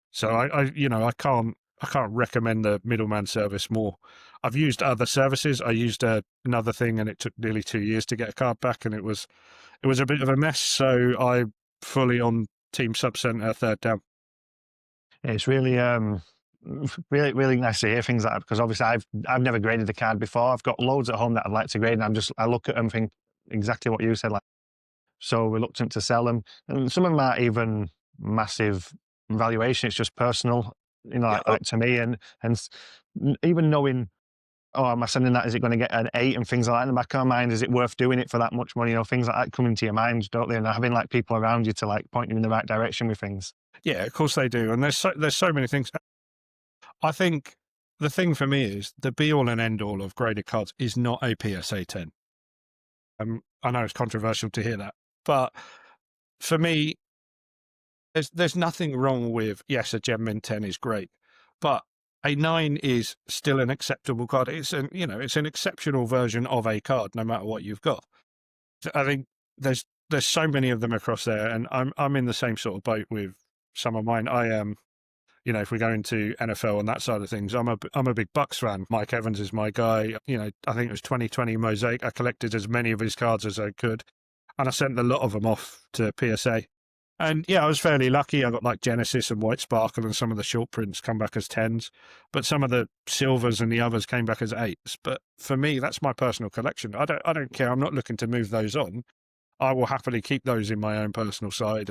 So I can't recommend the middleman service more. I've used other services. I used another thing, and it took nearly 2 years to get a card back, and it was a bit of a mess. So I'm fully on Team Sub Center Third Down. It's really really, really nice to hear things like that, because obviously I've never graded the card before. I've got loads at home that I'd like to grade, and I look at them and think exactly what you said, like, so reluctant to sell them. And some of them aren't even massive valuation, it's just personal, like to me, and even knowing, oh, am I sending that, is it going to get an 8 and things like that in the back of my mind, is it worth doing it for that much money, things like that come into your mind, don't they? And having like people around you to like point you in the right direction with things. Yeah, of course they do. And there's so many things. I think the thing for me is the be all and end all of graded cards is not a PSA 10. I know it's controversial to hear that, but for me, there's nothing wrong with, yes, a Gem Mint 10 is great, but a 9 is still an acceptable card. It's an exceptional version of a card, no matter what you've got. I think there's so many of them across there, and I'm in the same sort of boat with some of mine. I am, if we go into NFL and that side of things, I'm a big Bucks fan. Mike Evans is my guy. I think it was 2020 Mosaic. I collected as many of his cards as I could, and I sent a lot of them off to PSA. And yeah, I was fairly lucky. I got like Genesis and White Sparkle, and some of the short prints come back as 10s, but some of the silvers and the others came back as 8s. But for me, that's my personal collection. I don't care. I'm not looking to move those on. I will happily keep those in my own personal side.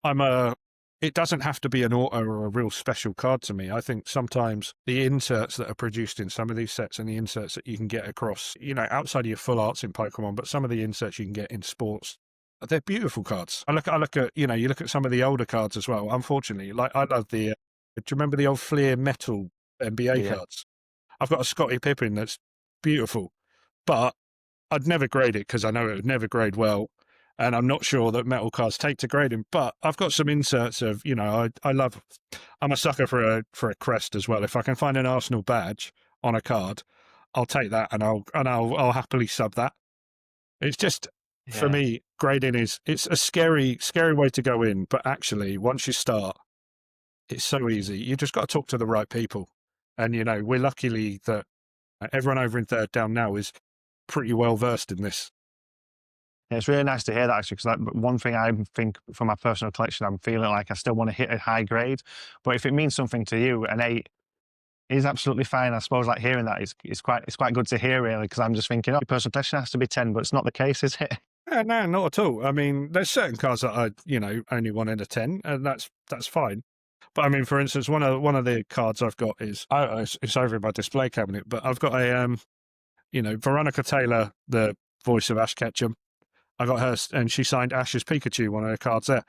And it doesn't have to be an auto or a real special card to me. I think sometimes the inserts that are produced in some of these sets, and the inserts that you can get across, outside of your full arts in Pokemon, but some of the inserts you can get in sports, they're beautiful cards. I look at, you look at some of the older cards as well. Unfortunately, like I love do you remember the old Fleer Metal NBA cards? I've got a Scottie Pippen that's beautiful. But I'd never grade it because I know it would never grade well. And I'm not sure that metal cards take to grading. But I've got some inserts of, I'm a sucker for a crest as well. If I can find an Arsenal badge on a card, I'll take that and I'll happily sub that. It's just, for Yeah. me, grading it's a scary way to go in. But actually, once you start, it's so easy. You just got to talk to the right people. And, we're luckily that everyone over in Third Down now is pretty well versed in this. Yeah, it's really nice to hear that actually, because one thing I think for my personal collection, I'm feeling like I still want to hit a high grade, but if it means something to you, an 8 is absolutely fine. I suppose like hearing that is quite good to hear really, because I'm just thinking, oh, your personal collection has to be 10, but it's not the case, is it? No, not at all. I mean, there's certain cards that I, only want in a 10, and that's fine. But I mean, for instance, one of the cards I've got is it's over in my display cabinet, but I've got a Veronica Taylor, the voice of Ash Ketchum. I got her, and she signed Ash's Pikachu, one of her cards there.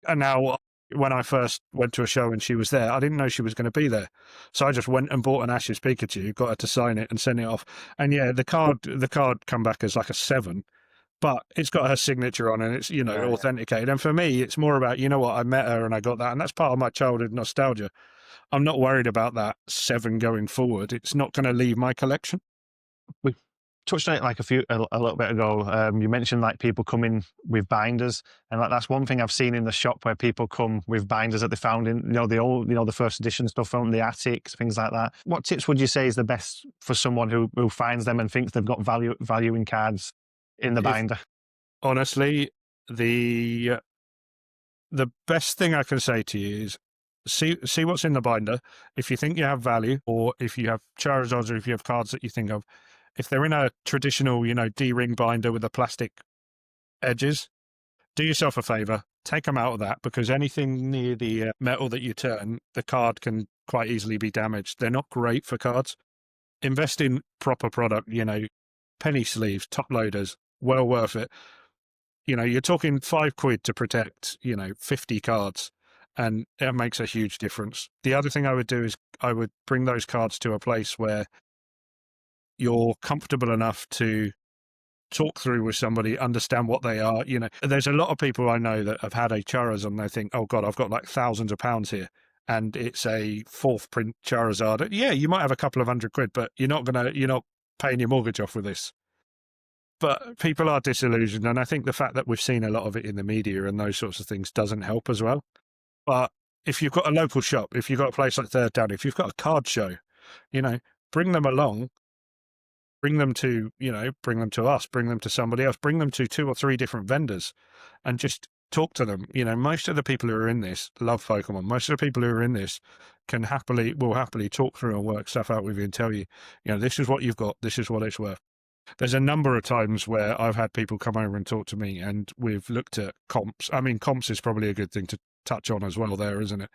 And now, when I first went to a show and she was there, I didn't know she was going to be there, so I just went and bought an Ash's Pikachu, got her to sign it, and send it off. And yeah, the card come back as like a 7. But it's got her signature on and it's, authenticated. And for me, it's more about, I met her and I got that. And that's part of my childhood nostalgia. I'm not worried about that 7 going forward. It's not going to leave my collection. We touched on it like a little bit ago. You mentioned like people coming with binders, and like that's one thing I've seen in the shop where people come with binders that they found in, the old, the first edition stuff from the attics, things like that. What tips would you say is the best for someone who finds them and thinks they've got value in cards in the binder? Honestly, the best thing I can say to you is see what's in the binder. If you think you have value, or if you have Charizards, or if you have cards that you think of, if they're in a traditional, D-ring binder with the plastic edges, do yourself a favor, take them out of that, because anything near the metal that you turn, the card can quite easily be damaged. They're not great for cards. Invest in proper product, penny sleeves, top loaders, well worth it. You're talking £5 to protect, 50 cards, and it makes a huge difference. The other thing I would do is I would bring those cards to a place where you're comfortable enough to talk through with somebody, understand what they are. There's a lot of people I know that have had a Charizard and they think, oh God, I've got like thousands of pounds here, and it's a 4th print Charizard. Yeah, you might have a couple of £100, but you're not paying your mortgage off with this. But people are disillusioned, and I think the fact that we've seen a lot of it in the media and those sorts of things doesn't help as well. But if you've got a local shop, if you've got a place like Third Down, if you've got a card show, bring them along, bring them to us, bring them to somebody else, bring them to 2 or 3 different vendors, and just talk to them. Most of the people who are in this love Pokemon. Most of the people who are in this will happily talk through and work stuff out with you and tell you, this is what you've got, this is what it's worth. There's a number of times where I've had people come over and talk to me, and we've looked at comps. I mean, comps is probably a good thing to touch on as well there, isn't it?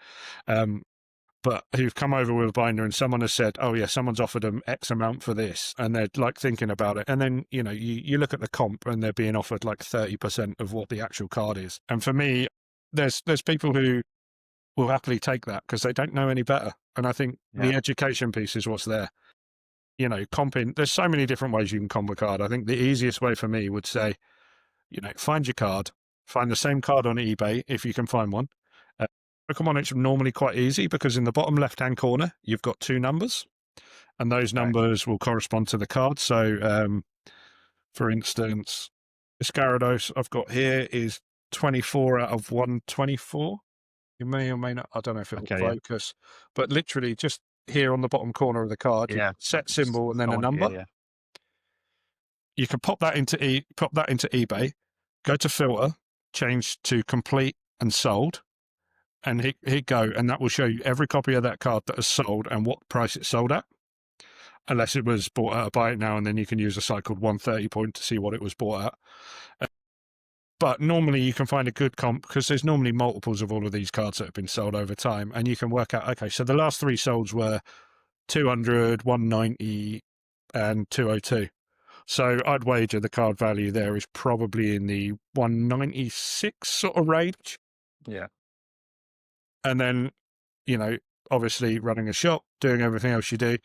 But who've come over with a binder and someone has said, oh yeah, someone's offered them X amount for this, and they're like thinking about it. And then, you look at the comp and they're being offered like 30% of what the actual card is. And for me, there's people who will happily take that because they don't know any better. And I think the education piece is what's there. Comping, there's so many different ways you can comp a card. I think the easiest way for me would say, find your card, find the same card on eBay if you can find one. Pokemon, it's normally quite easy because in the bottom left-hand corner, you've got 2 numbers, and those numbers will correspond to the card. So, for instance, this Gyarados I've got here is 24 out of 124. You may or may not, I don't know if it will focus, but literally just here on the bottom corner of the card, set symbol and then a number. You can pop that into eBay, go to filter, change to complete and sold, and hit go, and that will show you every copy of that card that is sold and what price it's sold at. Unless it was bought at a buy it now, and then you can use a site called 130 Point to see what it was bought at. But normally you can find a good comp because there's normally multiples of all of these cards that have been sold over time, and you can work out, okay, so the last 3 solds were 200, 190, and 202. So I'd wager the card value there is probably in the 196 sort of range. Yeah. And then, obviously running a shop, doing everything else you do,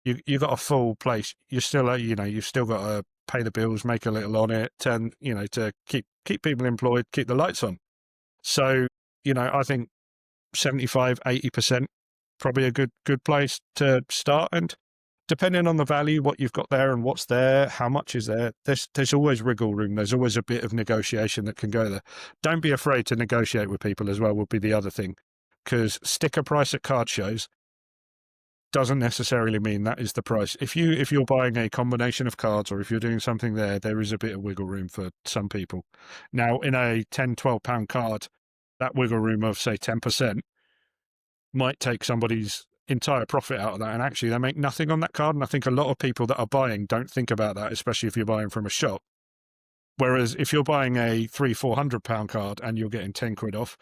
you got a full place. You're still, you've still got to pay the bills, make a little on it, and to keep people employed, keep the lights on. So, I think 75-80% probably a good place to start. And depending on the value, what you've got there and what's there, how much is there, there's always wriggle room. There's always a bit of negotiation that can go there. Don't be afraid to negotiate with people as well, would be the other thing. Because sticker price at card shows doesn't necessarily mean that is the price. If you're buying a combination of cards, or if you're doing something there is a bit of wiggle room for some people. Now, in a £10-12 card, that wiggle room of, say, 10% might take somebody's entire profit out of that, and actually they make nothing on that card. And I think a lot of people that are buying don't think about that, especially if you're buying from a shop. Whereas if you're buying a £300-400 card and you're getting 10 quid off,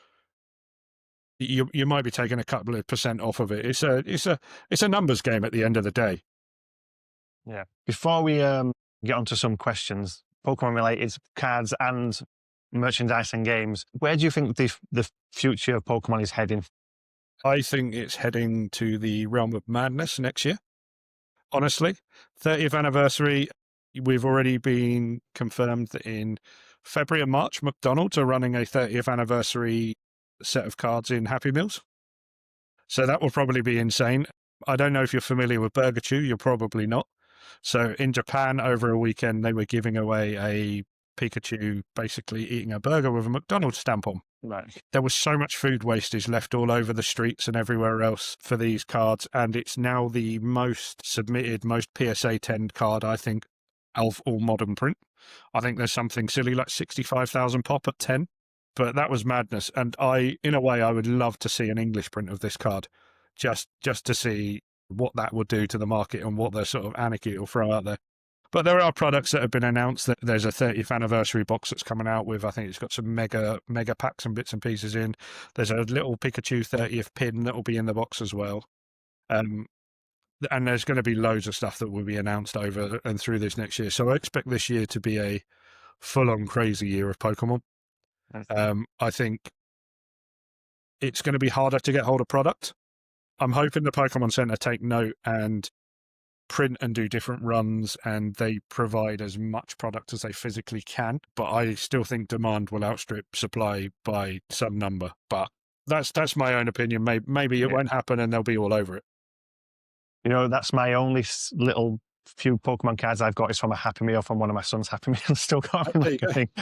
you might be taking a couple of percent off of it. It's a numbers game at the end of the day. Yeah. Before we get onto some questions, Pokemon related cards and merchandise and games, where do you think the future of Pokemon is heading? I think it's heading to the realm of madness next year. Honestly, 30th anniversary. We've already been confirmed that in February and March, McDonald's are running a 30th anniversary set of cards in Happy Meals. So that will probably be insane. I don't know if you're familiar with Burger Chew. You're probably not. So in Japan, over a weekend, they were giving away a Pikachu basically eating a burger with a McDonald's stamp on. Right. There was so much food wastage left all over the streets and everywhere else for these cards, and it's now the most submitted, most PSA 10 card, I think, of all modern print. I think there's something silly like 65,000 pop at 10, but that was madness. And in a way, I would love to see an English print of this card, just to see what that would do to the market and what the sort of anarchy it will throw out there. But there are products that have been announced. That there's a 30th anniversary box that's coming out with, I think it's got some mega packs and bits and pieces in. There's a little Pikachu 30th pin that will be in the box as well. And there's going to be loads of stuff that will be announced over and through this next year. So I expect this year to be a full-on crazy year of Pokemon. I think it's going to be harder to get hold of product. I'm hoping the Pokemon Center take note and print and do different runs, and they provide as much product as they physically can. But I still think demand will outstrip supply by some number. But that's my own opinion. Maybe it won't happen and they'll be all over it. That's my only little few Pokemon cards I've got is from a Happy Meal from one of my son's Happy Meals. Still got them.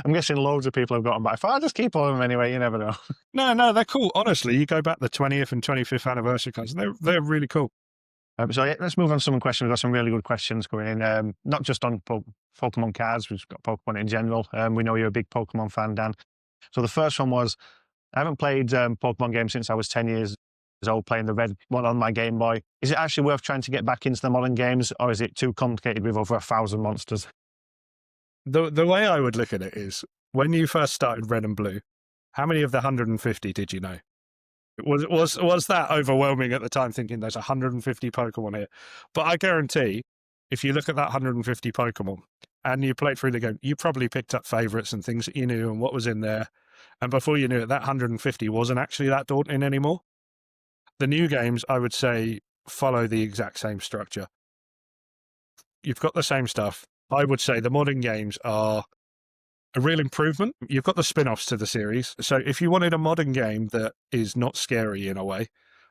I'm guessing loads of people have got them, but I'll just keep all of them anyway. You never know. No, they're cool. Honestly, you go back the 20th and 25th anniversary cards, they're really cool. So let's move on to some questions. We've got some really good questions going in, not just on Pokemon cards. We've got Pokemon in general. We know you're a big Pokemon fan, Dan. So the first one was, I haven't played Pokemon games since I was 10 years old, playing the red one on my Game Boy. Is it actually worth trying to get back into the modern games, or is it too complicated with over 1,000 monsters? The way I would look at it is, when you first started Red and Blue, how many of the 150 did you know? Was that overwhelming at the time, thinking there's 150 Pokemon here? But I guarantee, if you look at that 150 Pokemon and you played through the game, you probably picked up favourites and things that you knew and what was in there. And before you knew it, that 150 wasn't actually that daunting anymore. The new games, I would say, follow the exact same structure. You've got the same stuff. I would say the modern games are a real improvement. You've got the spin-offs to the series. So if you wanted a modern game that is not scary in a way,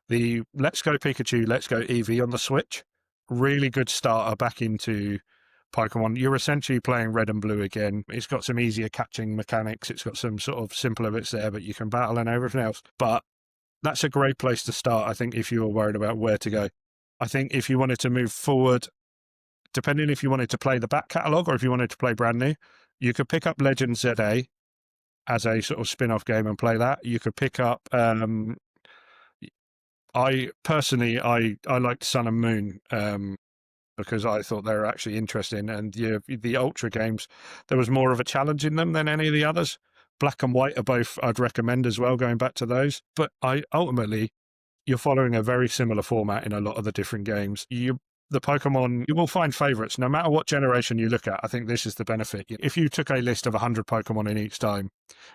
the Let's Go Pikachu, Let's Go Eevee on the Switch, really good starter back into Pokemon. You're essentially playing Red and Blue again. It's got some easier catching mechanics. It's got some sort of simpler bits there, but you can battle and everything else. But that's a great place to start, I think, if you were worried about where to go. I think if you wanted to move forward, depending if you wanted to play the back catalogue or if you wanted to play brand new, you could pick up Legend ZA as a sort of spin-off game and play that. You could pick up, I liked Sun and Moon because I thought they were actually interesting. And the Ultra games, there was more of a challenge in them than any of the others. Black and White are both I'd recommend as well, going back to those. But ultimately, you're following a very similar format in a lot of the different games. The Pokemon, you will find favourites no matter what generation you look at. I think this is the benefit. If you took a list of 100 Pokemon in each time,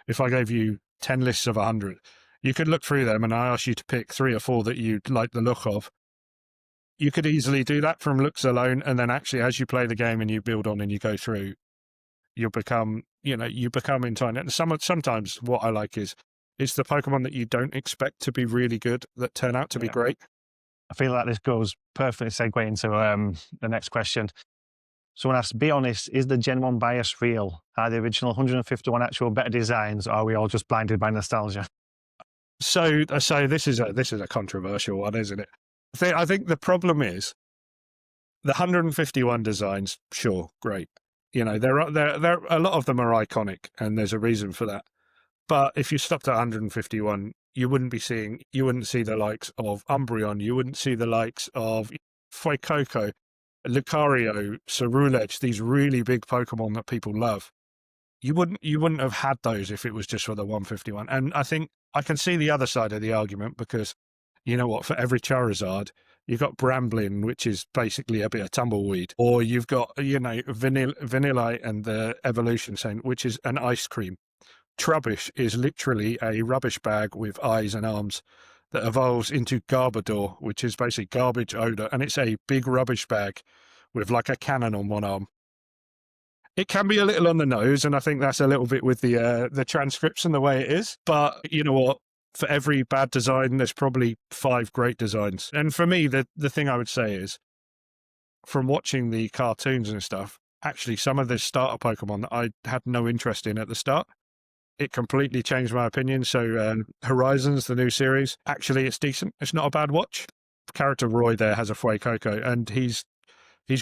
if I gave you 10 lists of 100, you could look through them and I asked you to pick 3 or 4 that you like the look of. you could easily do that from looks alone, and then actually as you play the game and you build on and you go through, you become entwined. And sometimes what I like is it's the Pokemon that you don't expect to be really good that turn out to be great. I feel like this goes perfectly segue into the next question. Someone asked, be honest, is the Gen 1 bias real? Are the original 151 actual better designs, or are we all just blinded by nostalgia? So this is a controversial one, isn't it? I think the problem is the 151 designs, sure, great. There are a lot of them are iconic, and there's a reason for that. But if you stopped at 151, you wouldn't see the likes of Umbreon, you wouldn't see the likes of Fuecoco, Lucario, Cerulege, these really big Pokemon that people love. You wouldn't have had those if it was just for the 151. And I think I can see the other side of the argument, because you know what, for every Charizard, you've got Bramblin, which is basically a bit of tumbleweed, or you've got, Vanillite and the Evolution Saint, which is an ice cream. Trubbish is literally a rubbish bag with eyes and arms that evolves into Garbodor, which is basically garbage odor, and it's a big rubbish bag with like a cannon on one arm. It can be a little on the nose, and I think that's a little bit with the transcription, the way it is. But you know what? For every bad design, there's probably 5 great designs. And for me, the thing I would say is, from watching the cartoons and stuff, actually some of the starter Pokemon that I had no interest in at the start, it completely changed my opinion. So Horizons, the new series, actually it's decent. It's not a bad watch. Character Roy there has a Fuecoco, and he's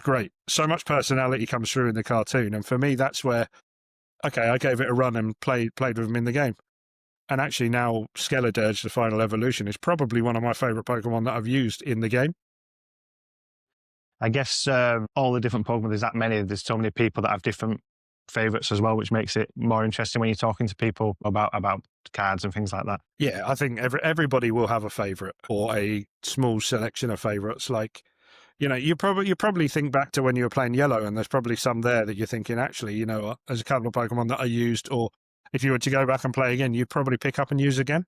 great. So much personality comes through in the cartoon, and for me, that's where, okay, I gave it a run and played with him in the game. And actually now Skeledirge, the final evolution, is probably one of my favourite Pokemon that I've used in the game. I guess all the different Pokemon, there's that many, there's so many people that have different favourites as well, which makes it more interesting when you're talking to people about cards and things like that. Yeah, I think everybody will have a favourite, or a small selection of favourites. Like, you probably think back to when you were playing Yellow, and there's probably some there that you're thinking, actually, there's a couple of Pokemon that I used, or if you were to go back and play again, you'd probably pick up and use again.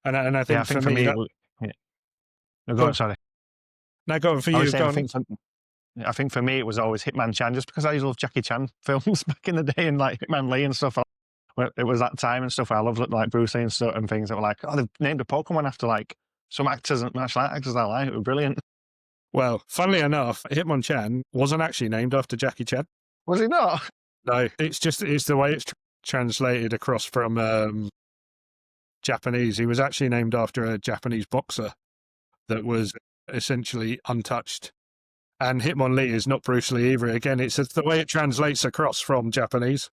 And I think, for me, No, go on, sorry. No, go on for you. I think for me it was always Hitman-chan, just because I used to love Jackie Chan films back in the day, and like Hitman Lee and stuff. It was that time and stuff. I loved like Bruce Lee and stuff, and things that were like, oh, they've named a Pokemon after like some actors and martial art actors I like. It was brilliant. Well, funnily enough, Hitmonchan wasn't actually named after Jackie Chan. Was he not? No, it's the way it's translated across from Japanese. He was actually named after a Japanese boxer that was essentially untouched. And Hitmonlee is not Bruce Lee either. Again, it's the way it translates across from Japanese.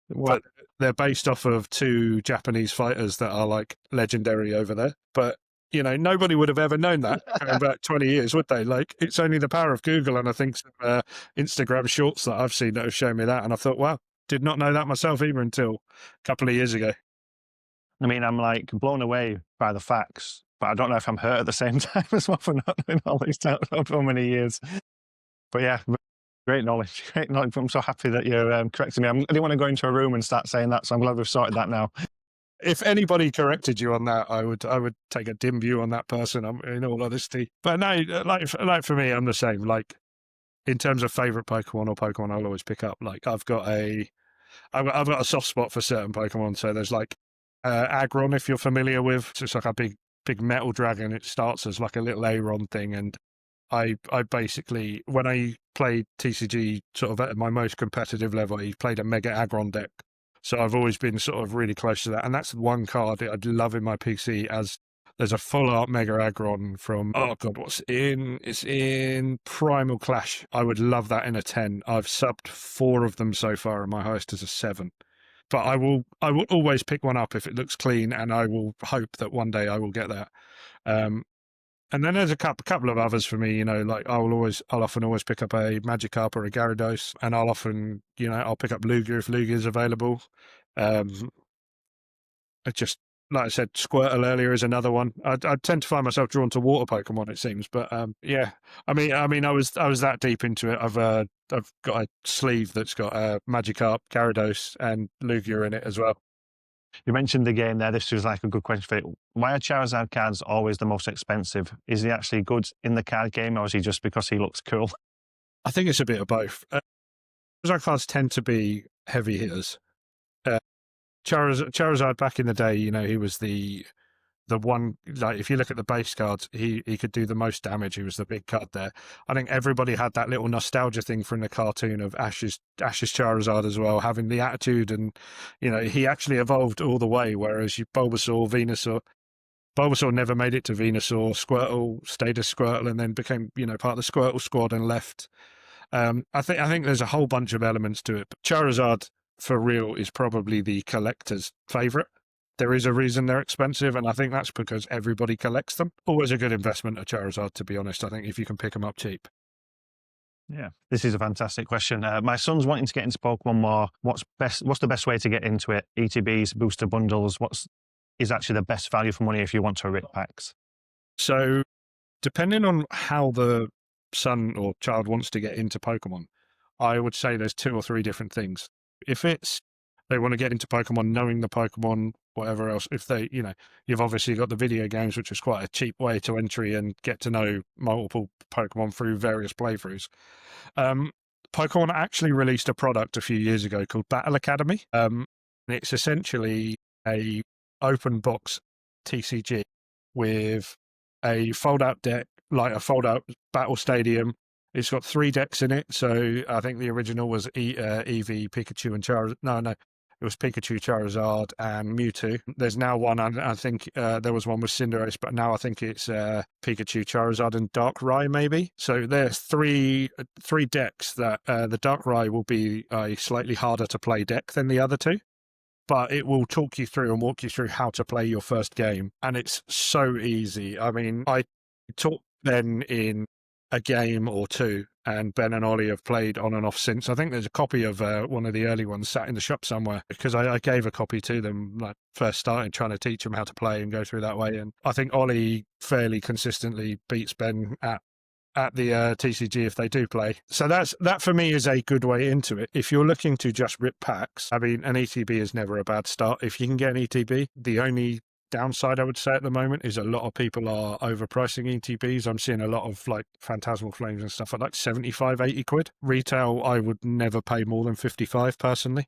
But they're based off of 2 Japanese fighters that are like legendary over there. But nobody would have ever known that going back 20 years, would they? Like, it's only the power of Google, and I think some Instagram shorts that I've seen that have shown me that. And I thought, wow, did not know that myself either until a couple of years ago. I mean, I'm like blown away by the facts, but I don't know if I'm hurt at the same time as well for not knowing all these for so many years. But yeah, great knowledge. Great knowledge. I'm so happy that you're correcting me. I didn't want to go into a room and start saying that, so I'm glad we've sorted that now. If anybody corrected you on that, I would take a dim view on that person, in all honesty. But no, like for me, I'm the same. Like, in terms of favourite Pokemon or Pokemon I'll always pick up, like I've got a soft spot for certain Pokemon. So there's like Aggron, if you're familiar with. So it's like a big metal dragon. It starts as like a little Aeron thing, and I basically, when I played TCG sort of at my most competitive level, I played a Mega Aggron deck. So I've always been sort of really close to that. And that's one card I'd love in my PC, as there's a full art Mega Aggron from, oh God, it's in Primal Clash. I would love that in a 10. I've subbed 4 of them so far, and my highest is a 7. But I will always pick one up if it looks clean, and I will hope that one day I will get that. And then there's a couple of others for me, like I'll often always pick up a Magikarp or a Gyarados, and I'll often, I'll pick up Lugia if Lugia is available. Just, like I said, Squirtle earlier is another one. I tend to find myself drawn to water Pokemon, it seems, but yeah. I mean, I was that deep into it. I've got a sleeve that's got Magikarp, Gyarados, and Lugia in it as well. You mentioned the game there. This was like a good question for you. Why are Charizard cards always the most expensive? Is he actually good in the card game, or is he just because he looks cool? I think it's a bit of both. Charizard cards tend to be heavy hitters. Uh, Charizard back in the day, he was the one, like, if you look at the base cards, he could do the most damage. He was the big card there. I think everybody had that little nostalgia thing from the cartoon of Ash's Charizard as well, having the attitude, and he actually evolved all the way. Whereas Bulbasaur never made it to Venusaur. Squirtle stayed as Squirtle and then became part of the Squirtle squad and left. I think there's a whole bunch of elements to it. But Charizard, for real, is probably the collector's favorite. There is a reason they're expensive, and I think that's because everybody collects them. Always a good investment, a Charizard, to be honest, I think, if you can pick them up cheap. Yeah, this is a fantastic question. My son's wanting to get into Pokemon more. What's the best way to get into it? ETBs, booster bundles. Is actually the best value for money if you want to rip packs? So, depending on how the son or child wants to get into Pokemon, I would say there's 2 or 3 different things. If they want to get into Pokemon, knowing the Pokemon, whatever else, if they, you've obviously got the video games, which is quite a cheap way to entry and get to know multiple Pokemon through various playthroughs. Pokemon actually released a product a few years ago called Battle Academy. It's essentially a open box TCG with a fold-out deck, like a fold-out battle stadium. It's got 3 decks in it, so I think the original was Eevee, Pikachu, and Charizard. No, it was Pikachu, Charizard, and Mewtwo. There's now one, I think there was one with Cinderace, but now I think it's Pikachu, Charizard, and Darkrai, maybe. So there's three decks that the Darkrai will be a slightly harder to play deck than the other 2. But it will talk you through and walk you through how to play your first game. And it's so easy. I mean, I taught Ben in a game or 2, and Ben and Ollie have played on and off since. I think there's a copy of one of the early ones sat in the shop somewhere, because I gave a copy to them, like, first started trying to teach them how to play and go through that way. And I think Ollie fairly consistently beats Ben at the TCG if they do play. So that for me is a good way into it. If you're looking to just rip packs, I mean, an ETB is never a bad start. If you can get an ETB, the only downside I would say at the moment is a lot of people are overpricing ETBs. I'm seeing a lot of like Phantasmal Flames and stuff at like 75, 80 quid. Retail, I would never pay more than 55 personally.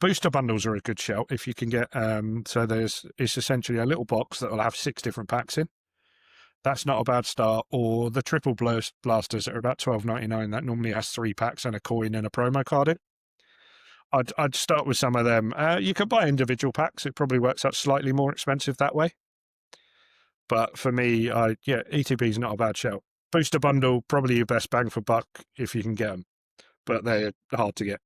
Booster bundles are a good shout if you can get, so it's essentially a little box that will have 6 different packs in. That's not a bad start. Or the triple blasters that are about $12.99. That normally has 3 packs and a coin and a promo card in. I'd start with some of them. You can buy individual packs. It probably works out slightly more expensive that way. But for me, ETB is not a bad shout. Booster bundle, probably your best bang for buck if you can get them. But they're hard to get.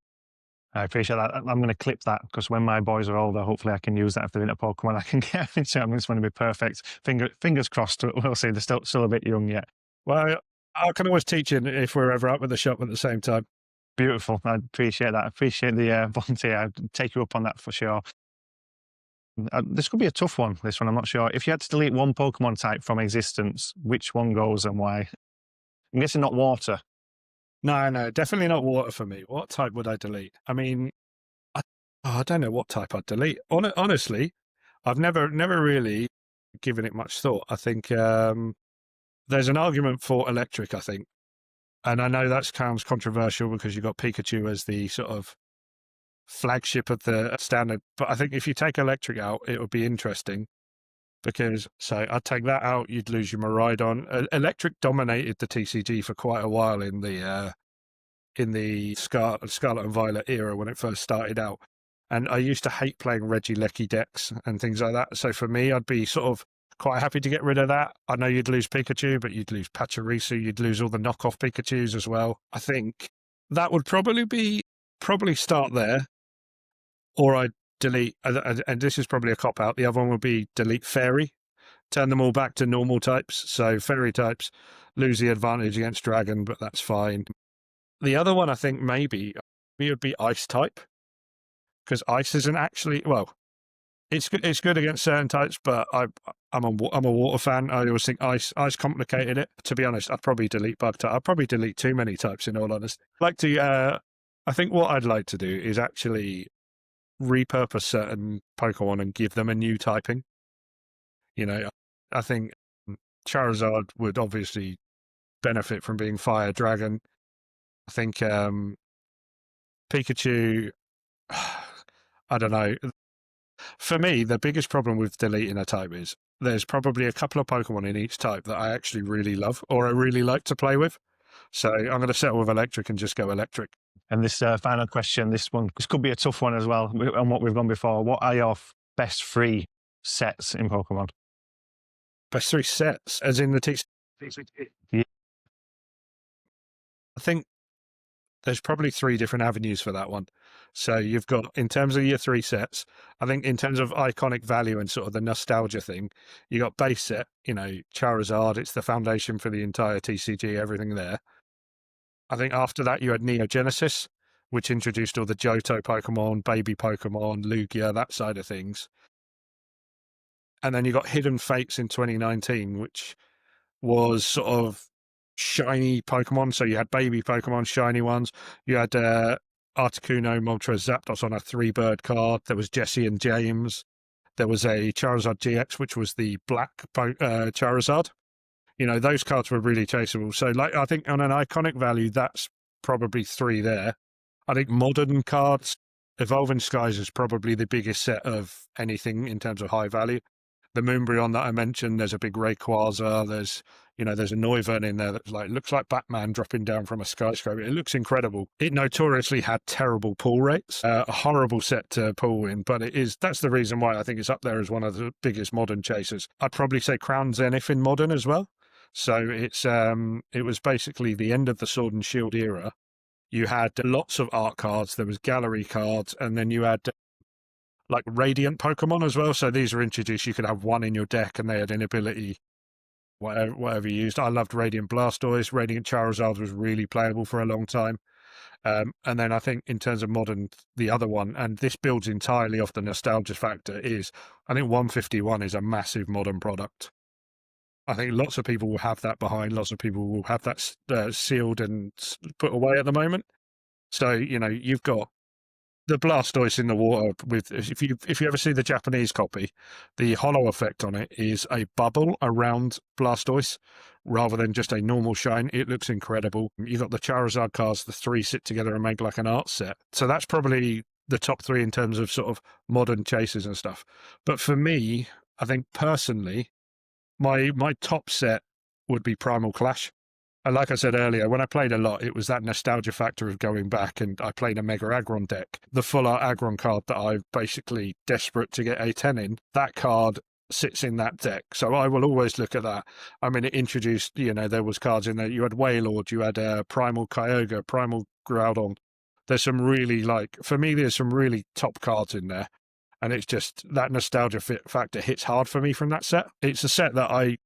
I appreciate that. I'm going to clip that, because when my boys are older, hopefully I can use that if they're into Pokemon. I can get into them. It's going to be perfect. Fingers crossed. We'll see. They're still a bit young yet. Well, I can always teach you if we're ever up at the shop at the same time. Beautiful. I appreciate that. I appreciate the volunteer. I'd take you up on that for sure. This could be a tough one, this one. I'm not sure. If you had to delete one Pokemon type from existence, which one goes and why? I'm guessing not water. No, definitely not water for me. What type would I delete? I mean, I don't know what type I'd delete. Honestly, I've never really given it much thought. I think there's an argument for electric, I think. And I know that sounds controversial because you've got Pikachu as the sort of flagship of the standard. But I think if you take electric out, it would be interesting. Because, so I'd take that out, you'd lose your Miraidon. Electric dominated the TCG for quite a while in the Scarlet and Violet era when it first started out. And I used to hate playing Regieleki decks and things like that. So for me, I'd be sort of quite happy to get rid of that. I know you'd lose Pikachu, but you'd lose Pachirisu, you'd lose all the knockoff Pikachus as well. I think that would probably start there. Or I'd delete, and this is probably a cop-out, the other one would be delete Fairy, turn them all back to normal types. So Fairy types lose the advantage against Dragon, but that's fine. The other one I think maybe it would be Ice type, because Ice isn't actually, well, it's good against certain types, but I'm a water fan. I always think Ice complicated it. To be honest, I'd probably delete Bug type. I'd probably delete too many types in all honesty. I think what I'd like to do is actually repurpose certain Pokemon and give them a new typing. You know, I think Charizard would obviously benefit from being Fire Dragon. I think Pikachu, I don't know. For me, the biggest problem with deleting a type is there's probably a couple of Pokemon in each type that I actually really love or I really like to play with. So I'm going to settle with Electric and just go Electric. And this final question, this could be a tough one as well on what we've gone before. What are your best 3 sets in Pokemon? Best 3 sets, as in the TCG. Yeah. I think there's probably 3 different avenues for that one. So you've got, in terms of your 3 sets, I think in terms of iconic value and sort of the nostalgia thing, you got base set, Charizard, it's the foundation for the entire TCG, everything there. I think after that you had Neo Genesis, which introduced all the Johto Pokemon, baby Pokemon, Lugia, that side of things. And then you got Hidden Fates in 2019, which was sort of shiny Pokemon. So you had baby Pokemon, shiny ones. You had Articuno, Moltres, Zapdos on a 3-bird card. There was Jesse and James. There was a Charizard GX, which was the black Charizard. Those cards were really chaseable. So, I think on an iconic value, that's probably 3 there. I think modern cards, Evolving Skies is probably the biggest set of anything in terms of high value. The Moonbryon that I mentioned, there's a big Rayquaza, there's a Noivern in there that looks like Batman dropping down from a skyscraper. It looks incredible. It notoriously had terrible pull rates, a horrible set to pull in, but that's the reason why I think it's up there as one of the biggest modern chasers. I'd probably say Crown Zenith in modern as well. So it was basically the end of the Sword and Shield era. You had lots of art cards, there was gallery cards, and then you had Radiant Pokemon as well. So these were introduced. You could have 1 in your deck and they had an ability, whatever you used. I loved Radiant Blastoise. Radiant Charizard was really playable for a long time. And then I think in terms of modern, the other one, and this builds entirely off the nostalgia factor, is I think 151 is a massive modern product. I think lots of people will have that behind. Lots of people will have that sealed and put away at the moment. So, you've got the Blastoise in the water with, if you ever see the Japanese copy, the holo effect on it is a bubble around Blastoise rather than just a normal shine. It looks incredible. You got the Charizard cards, the 3 sit together and make like an art set. So that's probably the top 3 in terms of sort of modern chasers and stuff. But for me, I think personally, my top set would be Primal Clash. And like I said earlier, when I played a lot, it was that nostalgia factor of going back, and I played a Mega Aggron deck. The full art Aggron card that I'm basically desperate to get a 10 in, that card sits in that deck. So I will always look at that. I mean, it introduced, there was cards in there. You had Wailord, you had Primal Kyogre, Primal Groudon. There's some really, for me, there's some really top cards in there. And it's just that nostalgia factor hits hard for me from that set. It's a set that I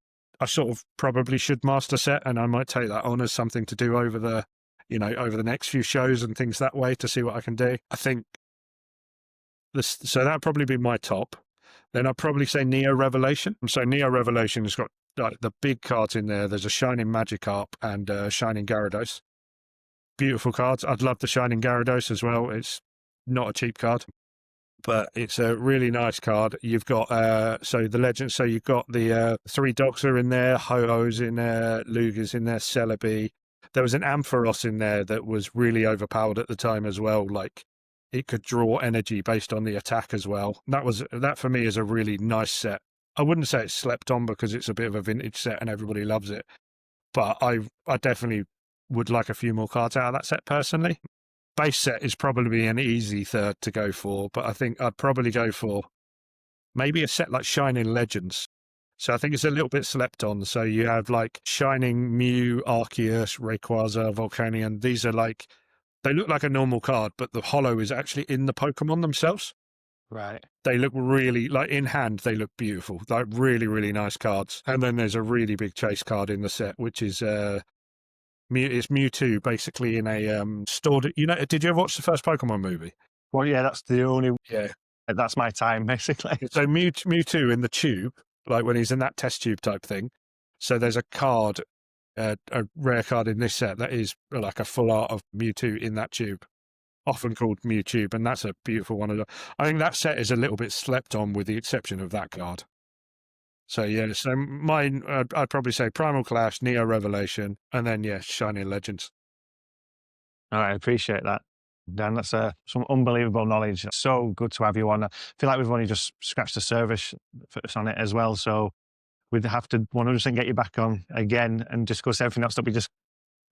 sort of probably should master set, and I might take that on as something to do over the next few shows and things that way to see what I can do. I think so that'd probably be my top. Then I'd probably say Neo Revelation. So Neo Revelation has got the big cards in there. There's a Shining Magikarp and a Shining Gyarados. Beautiful cards. I'd love the Shining Gyarados as well. It's not a cheap card, but it's a really nice card. You've got so the legends. So you've got the 3 dogs are in there, Ho-Ho's in there, Luger's in there, Celebi. There was an Ampharos in there that was really overpowered at the time as well. It could draw energy based on the attack as well. That for me is a really nice set. I wouldn't say it's slept on because it's a bit of a vintage set and everybody loves it, but I definitely would like a few more cards out of that set personally. Base set is probably an easy third to go for, but I think I'd probably go for maybe a set like Shining Legends. So I think it's a little bit slept on. So you have Shining Mew, Arceus, Rayquaza, Volcanion. These are they look like a normal card, but the holo is actually in the Pokemon themselves. Right. They look really, in hand, they look beautiful. Really, really nice cards. And then there's a really big chase card in the set, which is it's Mewtwo basically in a stored. Did you ever watch the first Pokemon movie? Well, yeah, that's the only. Yeah, that's my time basically. So Mewtwo in the tube, when he's in that test tube type thing. So there's a card, a rare card in this set that is like a full art of Mewtwo in that tube. often called Mewtwo, and that's a beautiful one. I think that set is a little bit slept on, with the exception of that card. So yeah, so mine, I'd probably say Primal Clash, Neo Revelation, and then yeah, Shining Legends. All right, I appreciate that, Dan. That's some unbelievable knowledge. So good to have you on. I feel like we've only just scratched the surface on it as well. So we'd have to 100% get you back on again and discuss everything else that we just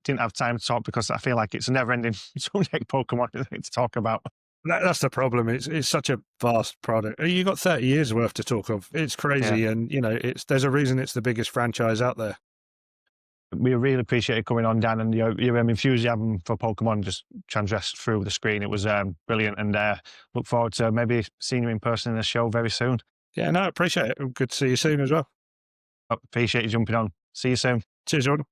didn't have time to talk, because I feel like it's a never-ending subject, Pokemon, to talk about. That's the problem. It's such a vast product. You got 30 years worth to talk of. It's crazy, Yeah. and there's a reason it's the biggest franchise out there. We really appreciate you coming on, Dan, and your enthusiasm for Pokemon just transgressed through the screen. It was brilliant, and look forward to maybe seeing you in person in the show very soon. Yeah, no, I appreciate it. Good to see you soon as well. Appreciate you jumping on. See you soon. Cheers, Jordan.